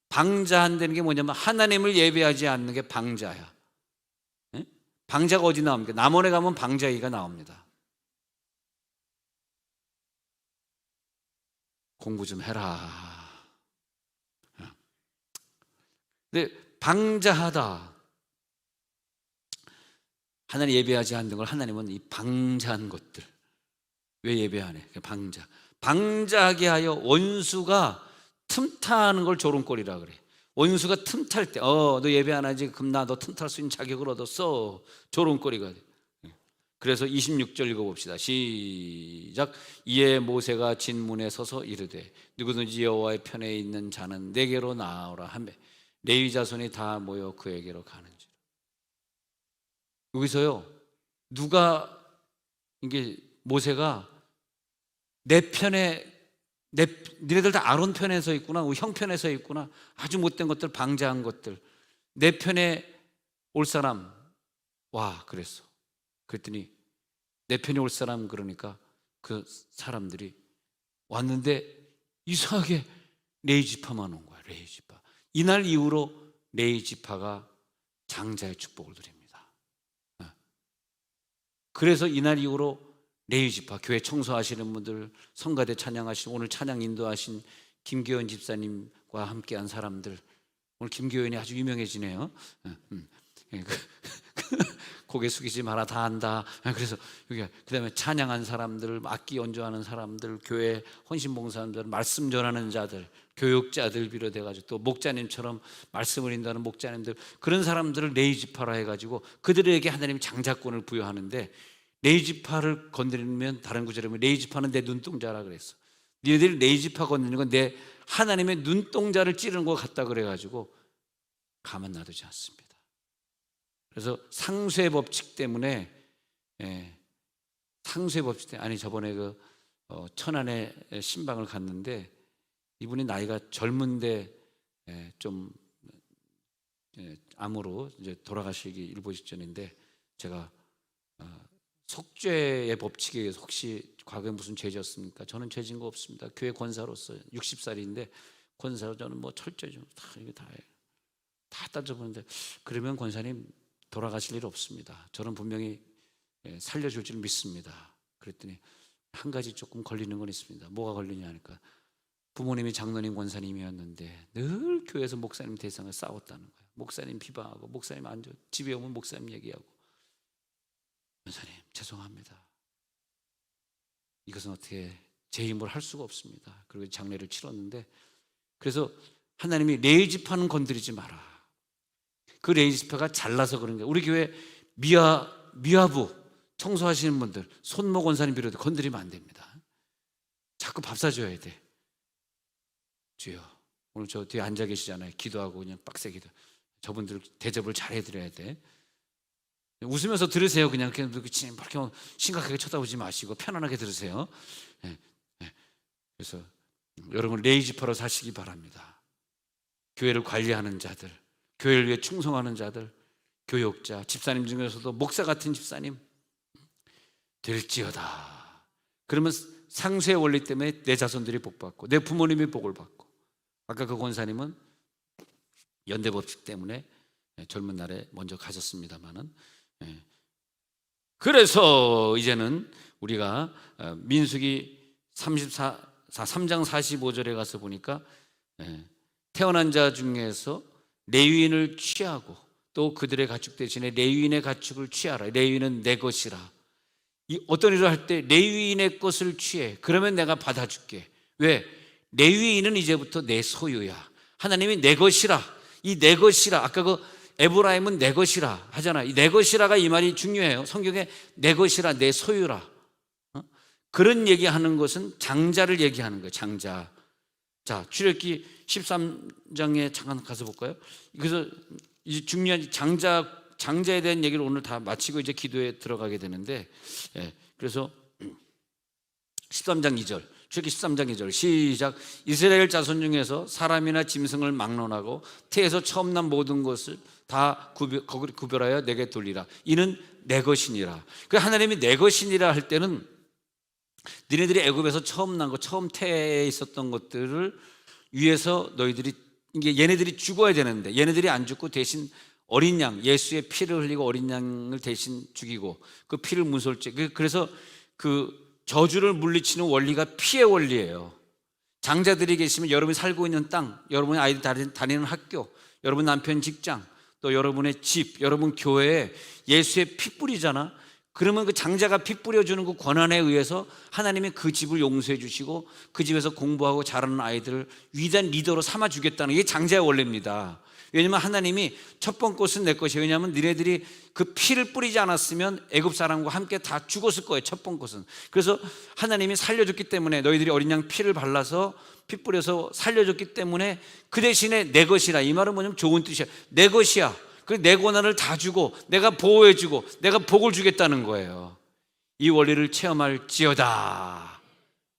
Speaker 1: 방자한다는 게 뭐냐면 하나님을 예배하지 않는 게 방자야. 예? 방자가 어디 나옵니까? 남원에 가면 방자기가 나옵니다. 공부 좀 해라. 근데 방자하다, 하나님 예배하지 않는 걸 하나님은 이 방자한 것들, 왜 예배 안 해? 방자하게 하여 원수가 틈타는 걸 조롱거리라 그래. 원수가 틈탈 때, 너 예배 안 하지? 그럼 나 너 틈탈 수 있는 자격을 얻었어. 조롱거리가 돼. 그래서 26절 읽어봅시다. 시작. 이에 모세가 진문에 서서 이르되 누구든지 여호와의 편에 있는 자는 내게로 나오라 하매 레위 자손이 다 모여 그에게로 가는지라. 여기서요, 누가, 이게 모세가 내 편에, 니네들 다 아론 편에 서 있구나, 형 편에 서 있구나, 아주 못된 것들, 방자한 것들, 내 편에 올 사람 와 그랬어. 그랬더니 내 편에 올 사람, 그러니까 그 사람들이 왔는데 이상하게 레위 지파만 온 거야. 레위 지파. 이날 이후로 레위 지파가 장자의 축복을 드립니다. 그래서 이날 이후로 레위 지파, 교회 청소하시는 분들, 성가대 찬양하신, 오늘 찬양 인도하신 김교현 집사님과 함께한 사람들, 오늘 김교현이 아주 유명해지네요. 고개 숙이지 마라, 다 안다. 그래서 여기 그다음에 찬양한 사람들, 악기 연주하는 사람들, 교회 헌신봉사자들, 말씀 전하는 자들, 교육자들 비롯해가지고 또 목자님처럼 말씀을 인도하는 목자님들, 그런 사람들을 레위 지파라 해가지고 그들에게 하나님이 장자권을 부여하는데, 레위 지파를 건드리면, 다른 구절에 보면 레위 지파는 내 눈동자라 그랬어. 너희들이 레위 지파 건드리는 건 내 하나님의 눈동자를 찌르는 것 같다 그래가지고 가만 놔두지 않습니다. 그래서 상쇄 법칙 때문에, 상쇄 법칙 때문에, 아니 저번에 그 천안에 신방을 갔는데 이분이 나이가 젊은데 좀 암으로 이제 돌아가시기 일보 직전인데, 제가 속죄의 법칙에 의해서 혹시 과거에 무슨 죄 지었습니까? 저는 죄 지은 거 없습니다. 교회 권사로서 60살인데 권사로 저는 뭐 철저히 다 이거 다 따져보는데, 그러면 권사님 돌아가실 일 없습니다. 저는 분명히 살려줄 줄 믿습니다. 그랬더니 한 가지 조금 걸리는 건 있습니다. 뭐가 걸리냐 하니까, 부모님이 장로님 권사님이었는데 늘 교회에서 목사님 대상을 싸웠다는 거예요. 목사님 비방하고, 목사님 안 좋아, 집에 오면 목사님 얘기하고. 권사님 죄송합니다. 이것은 어떻게 제 힘으로 할 수가 없습니다. 그리고 장례를 치렀는데, 그래서 하나님이 레위 지파는 건드리지 마라. 그 레위 지파가 잘나서 그런 거예요. 우리 교회 미화부 청소하시는 분들, 손모 권사님 비롯해 건드리면 안 됩니다. 자꾸 밥 사줘야 돼. 주여, 오늘 저 뒤에 앉아 계시잖아요. 기도하고 그냥 빡세게 기도. 저분들 대접을 잘 해드려야 돼. 웃으면서 들으세요. 그냥 그렇게 심각하게 쳐다보지 마시고 편안하게 들으세요. 그래서 여러분 레위 지파로 사시기 바랍니다. 교회를 관리하는 자들, 교회를 위해 충성하는 자들, 교육자, 집사님 중에서도 목사 같은 집사님 될지어다. 그러면 상쇄의 원리 때문에 내 자손들이 복받고 내 부모님이 복을 받고, 아까 그 권사님은 연대법칙 때문에 젊은 날에 먼저 가셨습니다마는, 그래서 이제는 우리가 민수기 3장 45절에 가서 보니까 태어난 자 중에서 레위인을 취하고 또 그들의 가축 대신에 레위인의 가축을 취하라. 레위인은 내 것이라. 어떤 일을 할 때 레위인의 것을 취해. 그러면 내가 받아줄게. 왜? 레위인은 이제부터 내 소유야. 하나님이 내 것이라. 이 내 것이라, 아까 그 에브라임은 내 것이라 하잖아. 이 내 것이라가 이 말이 중요해요. 성경에 내 것이라, 내 소유라. 그런 얘기하는 것은 장자를 얘기하는 거예요. 장자. 자, 출애굽기 13장에 잠깐 가서 볼까요? 그래서 이제 중요한 장자에 대한 얘기를 오늘 다 마치고 이제 기도에 들어가게 되는데, 그래서 13장 2절 출애굽기 13장 2절 시작. 이스라엘 자손 중에서 사람이나 짐승을 막론하고 태에서 처음 난 모든 것을 다 구별하여 내게 돌리라. 이는 내 것이니라. 그 하나님이 내 것이니라 할 때는 너희들이 애굽에서 처음 난 것, 처음 태에 있었던 것들을 위해서 너희들이 이게 얘네들이 죽어야 되는데 얘네들이 안 죽고 대신 어린 양, 예수의 피를 흘리고 어린 양을 대신 죽이고 그 피를 문설죄. 그래서 그 저주를 물리치는 원리가 피의 원리예요. 장자들이 계시면 여러분이 살고 있는 땅, 여러분의 아이들 다니는 학교, 여러분 남편 직장, 또 여러분의 집, 여러분 교회에 예수의 피 뿌리잖아. 그러면 그 장자가 피 뿌려주는 그 권한에 의해서 하나님이 그 집을 용서해 주시고 그 집에서 공부하고 자라는 아이들을 위대한 리더로 삼아주겠다는 게 장자의 원리입니다. 왜냐하면 하나님이 첫 번 것은 내 것이에요. 왜냐하면 너네들이 그 피를 뿌리지 않았으면 애굽 사람과 함께 다 죽었을 거예요. 첫 번 것은. 그래서 하나님이 살려줬기 때문에 너희들이 어린 양 피를 발라서 피 뿌려서 살려줬기 때문에 그 대신에 내 것이라. 이 말은 뭐냐면 좋은 뜻이야. 내 것이야. 그래서 내 고난을 다 주고 내가 보호해주고 내가 복을 주겠다는 거예요. 이 원리를 체험할지어다.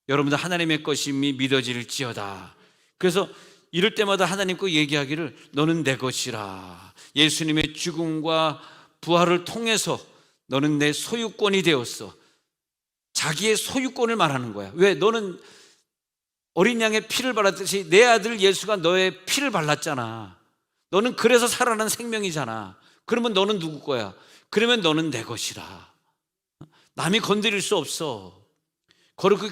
Speaker 1: 여러분들 하나님의 것임이 믿어질지어다. 그래서 이럴 때마다 하나님께 얘기하기를 너는 내 것이라. 예수님의 죽음과 부활을 통해서 너는 내 소유권이 되었어. 자기의 소유권을 말하는 거야. 왜? 너는 어린 양의 피를 발랐듯이 내 아들 예수가 너의 피를 발랐잖아. 너는 그래서 살아난 생명이잖아. 그러면 너는 누구 거야? 그러면 너는 내 것이라. 남이 건드릴 수 없어.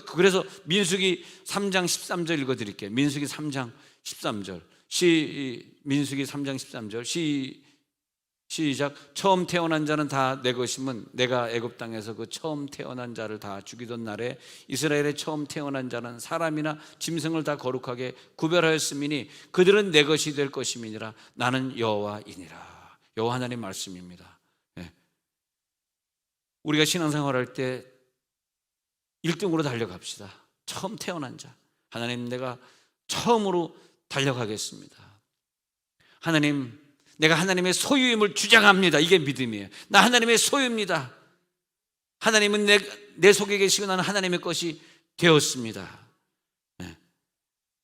Speaker 1: 그래서 민수기 3장 13절 읽어드릴게요. 민수기 3장 13절 민수기 3장 13절 시작. 처음 태어난 자는 다 내 것이면 내가 애굽 땅에서 그 처음 태어난 자를 다 죽이던 날에 이스라엘의 처음 태어난 자는 사람이나 짐승을 다 거룩하게 구별하였음이니 그들은 내 것이 될 것임이니라. 나는 여호와이니라. 여호와 하나님 말씀입니다. 우리가 신앙생활할 때 1등으로 달려갑시다. 처음 태어난 자. 하나님, 내가 처음으로 달려가겠습니다. 하나님, 내가 하나님의 소유임을 주장합니다. 이게 믿음이에요. 나 하나님의 소유입니다. 하나님은 내 속에 계시고 나는 하나님의 것이 되었습니다.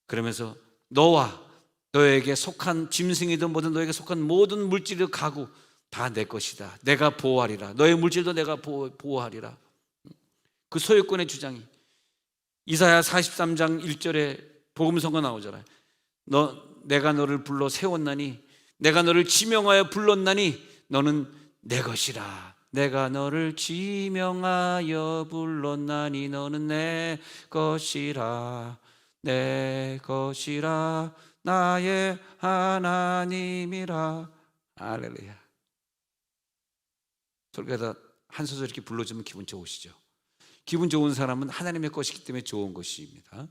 Speaker 1: 그러면서 너와 너에게 속한 짐승이든 뭐든 너에게 속한 모든 물질의 가구 다 내 것이다. 내가 보호하리라. 너의 물질도 내가 보호하리라. 그 소유권의 주장이 이사야 43장 1절에 복음성가 나오잖아요. 내가 너를 불러 세웠나니 내가 너를 지명하여 불렀나니 너는 내 것이라. 내가 너를 지명하여 불렀나니 너는 내 것이라. 내 것이라. 나의 하나님이라. 할렐루야. 설교하다 한 소절 이렇게 불러주면 기분 좋으시죠? 기분 좋은 사람은 하나님의 것이기 때문에 좋은 것입니다.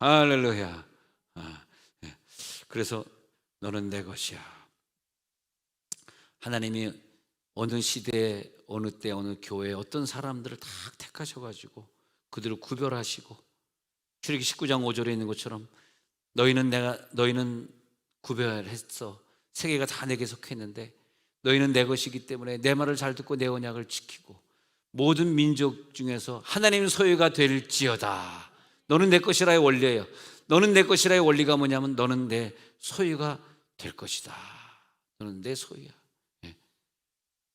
Speaker 1: 할렐루야. 그래서 너는 내 것이야. 하나님이 어느 시대에 어느 때 어느 교회에 어떤 사람들을 다 택하셔가지고 그들을 구별하시고 출애굽기 19장 5절에 있는 것처럼 너희는 구별했어. 세계가 다 내게 속했는데 너희는 내 것이기 때문에 내 말을 잘 듣고 내 언약을 지키고 모든 민족 중에서 하나님의 소유가 될지어다. 너는 내 것이라의 원리예요. 너는 내 것이라의 원리가 뭐냐면 너는 내 소유가 될 것이다. 너는 내 소유야.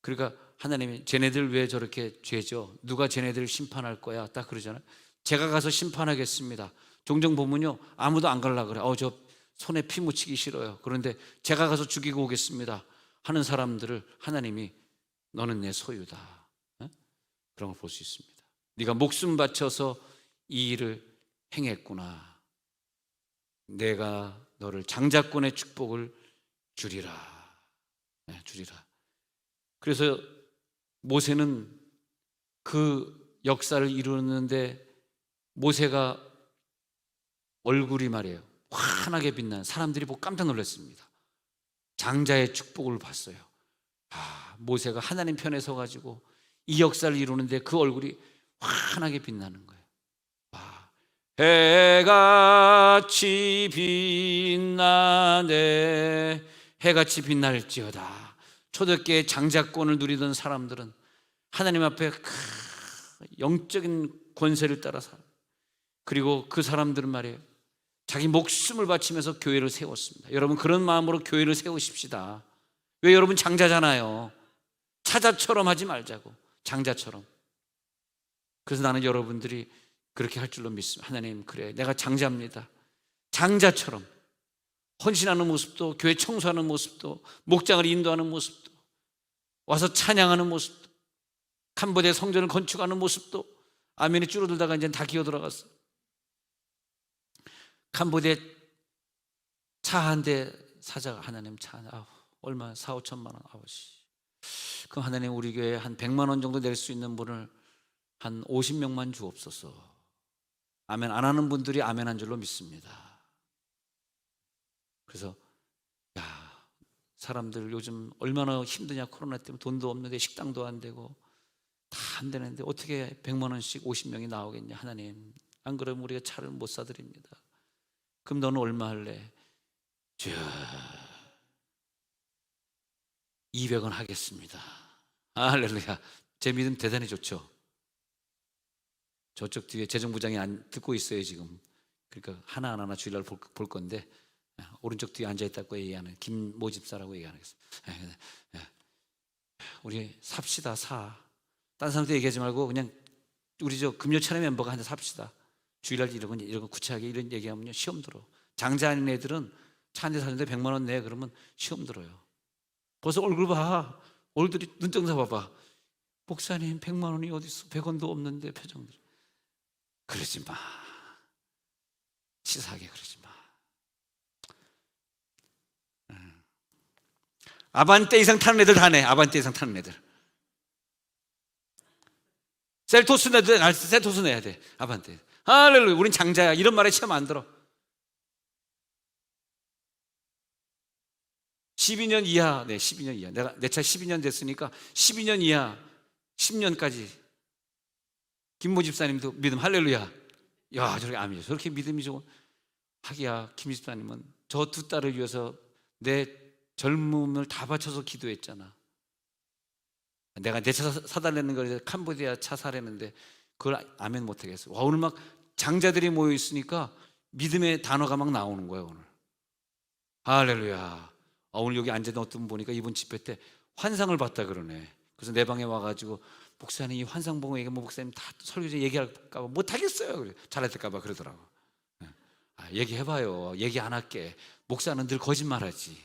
Speaker 1: 그러니까 하나님이 쟤네들 왜 저렇게 죄죠? 누가 쟤네들을 심판할 거야? 딱 그러잖아요. 제가 가서 심판하겠습니다. 종종 보면요, 아무도 안 가려고 그래. 저 손에 피 묻히기 싫어요. 그런데 제가 가서 죽이고 오겠습니다 하는 사람들을 하나님이 너는 내 소유다. 그런 걸 볼 수 있습니다. 네가 목숨 바쳐서 이 일을 행했구나. 내가 너를 장자권의 축복을 주리라. 주리라. 그래서 모세는 그 역사를 이루는데 모세가 얼굴이 말이에요, 환하게 빛난, 사람들이 보고 깜짝 놀랐습니다. 장자의 축복을 봤어요. 모세가 하나님 편에 서가지고 이 역사를 이루는데 그 얼굴이 환하게 빛나는 거예요. 해같이 빛나네. 해같이 빛날지어다. 초대교회 장자권을 누리던 사람들은 하나님 앞에 영적인 권세를 따라 살아. 그리고 그 사람들은 말이에요, 자기 목숨을 바치면서 교회를 세웠습니다. 여러분, 그런 마음으로 교회를 세우십시다. 왜? 여러분 장자잖아요. 사자처럼 하지 말자고, 장자처럼. 그래서 나는 여러분들이 그렇게 할 줄로 믿습니다. 하나님, 그래, 내가 장자입니다. 장자처럼 헌신하는 모습도, 교회 청소하는 모습도, 목장을 인도하는 모습도, 와서 찬양하는 모습도, 캄보디아 성전을 건축하는 모습도, 아멘이 줄어들다가 이제 다 기어 들어갔어. 캄보디아 차 한 대 사자가, 하나님 차 얼마? 4, 5천만 원. 아버지, 그럼 하나님 우리 교회에 한 100만 원 정도 낼 수 있는 분을 한 50명만 주옵소서. 아멘 안 하는 분들이 아멘 한 줄로 믿습니다. 그래서 야, 사람들 요즘 얼마나 힘드냐. 코로나 때문에 돈도 없는데 식당도 안 되고 다 안 되는데 어떻게 100만 원씩 50명이 나오겠냐. 하나님, 안 그러면 우리가 차를 못 사드립니다. 그럼 너는 얼마 할래? 저 200원 하겠습니다. 할렐루야. 제 믿음 대단히 좋죠. 저쪽 뒤에 재정부장이 듣고 있어요 지금. 그러니까 하나하나 주일날 볼 건데, 오른쪽 뒤에 앉아있다고 얘기하는 김모 집사라고 얘기하겠습니다. 우리 삽시다. 딴 사람한테 얘기하지 말고 그냥 우리 저 금요찬의 멤버가 한테 삽시다. 주일날 이런 거 구체하게 이런 얘기하면요 시험 들어. 장자 아닌 애들은 차 한 대 사는데 100만 원 내 그러면 시험 들어요. 벌써 얼굴 봐. 얼굴이 눈동자 봐봐. 목사님 100만 원이 어디 있어? 100원도 없는데. 표정들. 그러지 마. 치사하게 그러지 마. 아반떼 이상 타는 애들 다 내. 아반떼 이상 타는 애들. 셀토스 내야 돼. 아반떼. 할렐루야. 우린 장자야. 이런 말에 시험 안 들어. 12년 이하. 네, 12년 이하. 내 차 12년 됐으니까 12년 이하 10년까지. 김모 집사님도 믿음. 할렐루야. 야, 저렇게 아멘이죠. 저렇게 믿음이 좋은. 하기야, 김 집사님은 저 두 딸을 위해서 내 젊음을 다 바쳐서 기도했잖아. 내가 내 차 사달라는 걸 캄보디아 차 사려는데 그걸 아멘 못하겠어. 와, 오늘 막 장자들이 모여 있으니까 믿음의 단어가 막 나오는 거야 오늘. 할렐루야. 오늘 여기 앉아있는 어떤 분 보니까 이번 집회 때 환상을 봤다 그러네. 그래서 내 방에 와가지고 목사님 이 환상 보고 얘기하면 목사님 다 설교제 얘기할까 봐 못하겠어요. 그래. 잘할까 봐 그러더라고. 얘기해봐요. 얘기 안 할게. 목사는 늘 거짓말하지.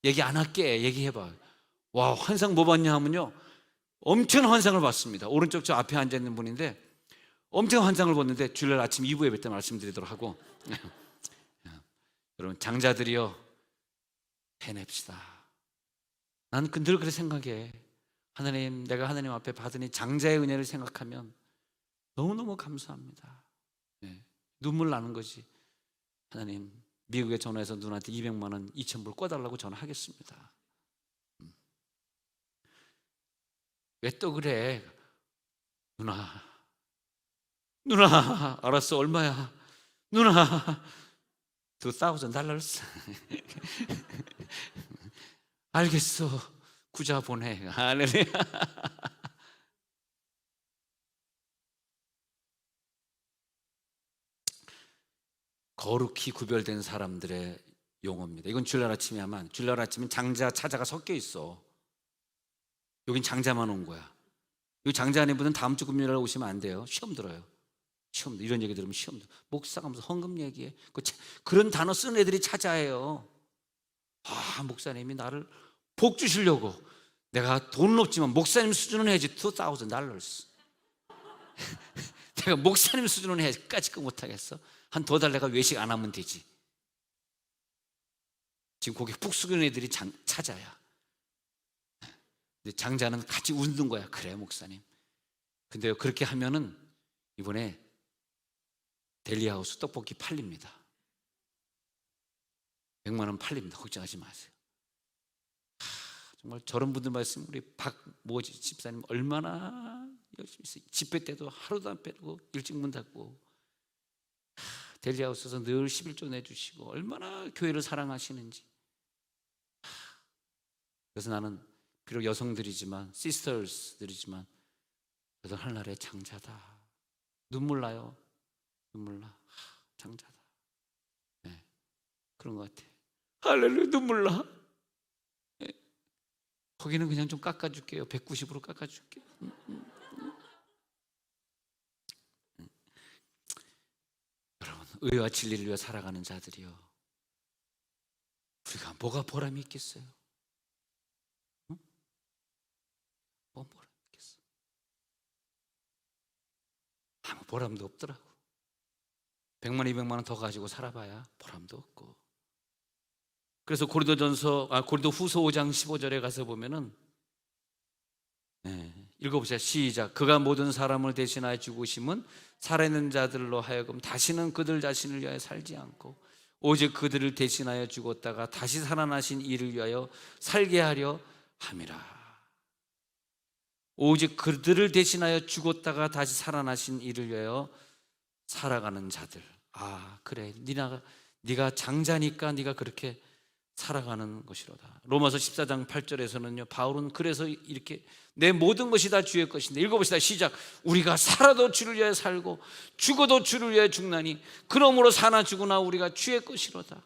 Speaker 1: 얘기 안 할게. 얘기해봐. 와, 환상 뭐 봤냐 하면요, 엄청난 환상을 봤습니다. 오른쪽 저 앞에 앉아있는 분인데 엄청난 환상을 봤는데 주일날 아침 2부 예배 때 말씀드리도록 하고 여러분 장자들이요, 해냅시다. 난 늘 그렇게 생각해. 하나님, 내가 하나님 앞에 받은 이 장자의 은혜를 생각하면 너무너무 감사합니다. 눈물 나는 거지. 하나님, 미국에 전화해서 누나한테 200만 원 2,000불 꿔달라고 전화하겠습니다. 왜 또 그래? 누나 알았어. 얼마야? 누나 $2,000 알겠어. 구자 보내. 할렐루야. 거룩히 구별된 사람들의 용어입니다. 이건 주일날 아침에 하면, 주일날 아침엔 장자 차자가 섞여 있어. 여긴 장자만 온 거야. 이 장자 아닌 분은 다음 주 금요일에 오시면 안 돼요. 시험 들어요. 시험. 이런 얘기 들으면 시험 들어. 목사가 무슨 헌금 얘기해. 그런 단어 쓰는 애들이 차자예요. 목사님이 나를 복 주시려고. 내가 돈은 없지만 목사님 수준은 해야지. $2,000 내가 목사님 수준은 해야지. 까짓 거 못하겠어. 한 2달 내가 외식 안 하면 되지. 지금 고개 푹 숙이는 애들이 차자야. 근데 장자는 같이 웃는 거야. 그래 목사님. 근데 그렇게 하면은 이번에 델리하우스 떡볶이 팔립니다. 100만 원 팔립니다. 걱정하지 마세요. 정말 저런 분들 말씀, 우리 박모 집사님 얼마나 열심히 있어요. 집회 때도 하루도 안 빼고 일찍 문 닫고 델리하우스에서 늘 11조 내주시고 얼마나 교회를 사랑하시는지. 그래서 나는 비록 여성들이지만, 시스터들이지만 그래도 하늘나라의 장자다. 눈물 나요. 눈물 나. 장자다. 네. 그런 것 같아. 할렐루야, 눈물 나. 네. 거기는 그냥 좀 깎아줄게요. 190으로 깎아줄게요. 여러분, 의와 진리를 위해 살아가는 자들이요, 우리가 뭐가 보람이 있겠어요? 응? 뭐 보람이 있겠어? 아무 보람도 없더라고. 100만 200만 원 더 가지고 살아봐야 보람도 없고. 그래서 고린도 후서 5장 15절에 가서 보면은, 읽어보세요. 시작. 그가 모든 사람을 대신하여 죽으심은 살아있는 자들로 하여금 다시는 그들 자신을 위하여 살지 않고 오직 그들을 대신하여 죽었다가 다시 살아나신 이를 위하여 살게 하려 함이라. 오직 그들을 대신하여 죽었다가 다시 살아나신 이를 위하여 살아가는 자들. 아, 그래, 네가 장자니까 네가 그렇게 살아가는 것이로다. 로마서 14장 8절에서는요, 바울은 그래서 이렇게 내 모든 것이 다 주의 것인데, 읽어봅시다. 시작. 우리가 살아도 주를 위하여 살고 죽어도 주를 위하여 죽나니 그러므로 사나 죽으나 우리가 주의 것이로다.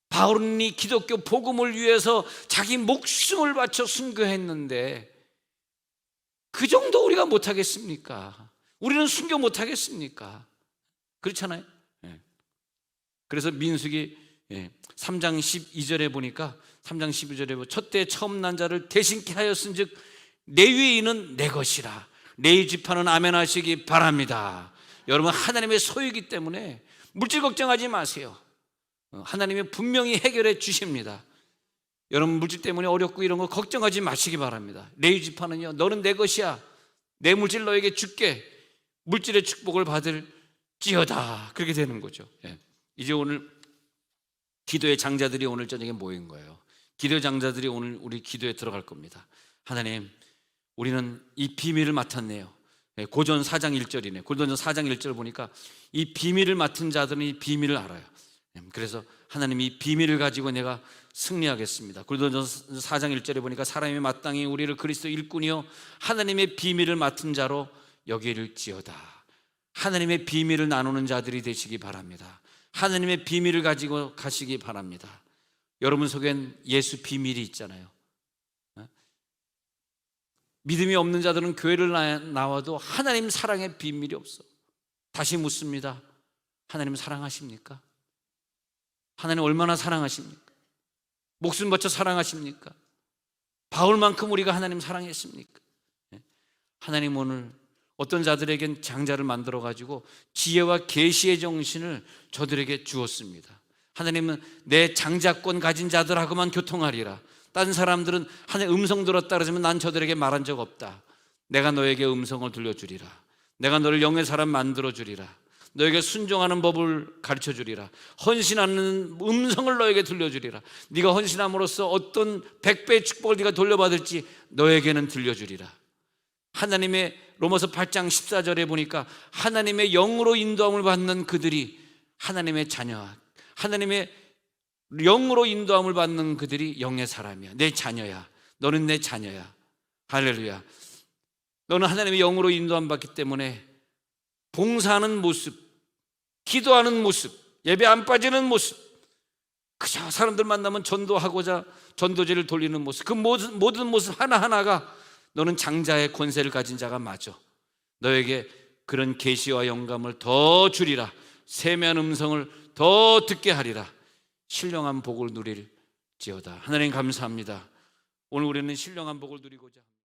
Speaker 1: 바울은 이 기독교 복음을 위해서 자기 목숨을 바쳐 순교했는데 그 정도 우리가 못하겠습니까? 우리는 순교 못하겠습니까? 그렇잖아요. 그래서 민수기 3장 12절에 보니까, 3장 12절에 첫때 처음 난 자를 대신케 하였은즉 내 위에 있는 내 것이라. 레위 지파는 아멘 하시기 바랍니다. 여러분, 하나님의 소유이기 때문에 물질 걱정하지 마세요. 하나님이 분명히 해결해 주십니다. 여러분, 물질 때문에 어렵고 이런 거 걱정하지 마시기 바랍니다. 레위 지파는요, 너는 내 것이야, 내 물질 너에게 줄게, 물질의 축복을 받을지어다, 그렇게 되는 거죠. 이제 오늘 기도의 장자들이 오늘 저녁에 모인 거예요. 기도의 장자들이 오늘 우리 기도에 들어갈 겁니다. 하나님, 우리는 이 비밀을 맡았네요. 고전 4장 1절이네. 고전 4장 1절 보니까 이 비밀을 맡은 자들은 이 비밀을 알아요. 그래서 하나님, 이 비밀을 가지고 내가 승리하겠습니다. 고전 4장 1절에 보니까 사람이 마땅히 우리를 그리스도 일꾼이요 하나님의 비밀을 맡은 자로 여길지어다. 하나님의 비밀을 나누는 자들이 되시기 바랍니다. 하나님의 비밀을 가지고 가시기 바랍니다. 여러분 속엔 예수 비밀이 있잖아요. 믿음이 없는 자들은 교회를 나와도 하나님 사랑의 비밀이 없어. 다시 묻습니다. 하나님 사랑하십니까? 하나님 얼마나 사랑하십니까? 목숨 바쳐 사랑하십니까? 바울만큼 우리가 하나님 사랑했습니까? 하나님 오늘 어떤 자들에겐 장자를 만들어 가지고 지혜와 계시의 정신을 저들에게 주었습니다. 하나님은 내 장자권 가진 자들하고만 교통하리라. 다른 사람들은 하나님 음성 들었다 그러지만 난 저들에게 말한 적 없다. 내가 너에게 음성을 들려주리라. 내가 너를 영의 사람 만들어 주리라. 너에게 순종하는 법을 가르쳐 주리라. 헌신하는 음성을 너에게 들려주리라. 네가 헌신함으로써 어떤 100배의 축복을 네가 돌려받을지 너에게는 들려주리라. 하나님의 로마서 8장 14절에 보니까 하나님의 영으로 인도함을 받는 그들이 하나님의 자녀, 하나님의 영으로 인도함을 받는 그들이 영의 사람이야. 내 자녀야. 너는 내 자녀야. 할렐루야. 너는 하나님의 영으로 인도함 받기 때문에 봉사하는 모습, 기도하는 모습, 예배 안 빠지는 모습, 그저 사람들 만나면 전도하고자 전도제를 돌리는 모습, 그 모든 모습 하나하나가 너는 장자의 권세를 가진 자가 맞아. 너에게 그런 계시와 영감을 더 주리라. 세미한 음성을 더 듣게 하리라. 신령한 복을 누릴지어다. 하나님 감사합니다. 오늘 우리는 신령한 복을 누리고자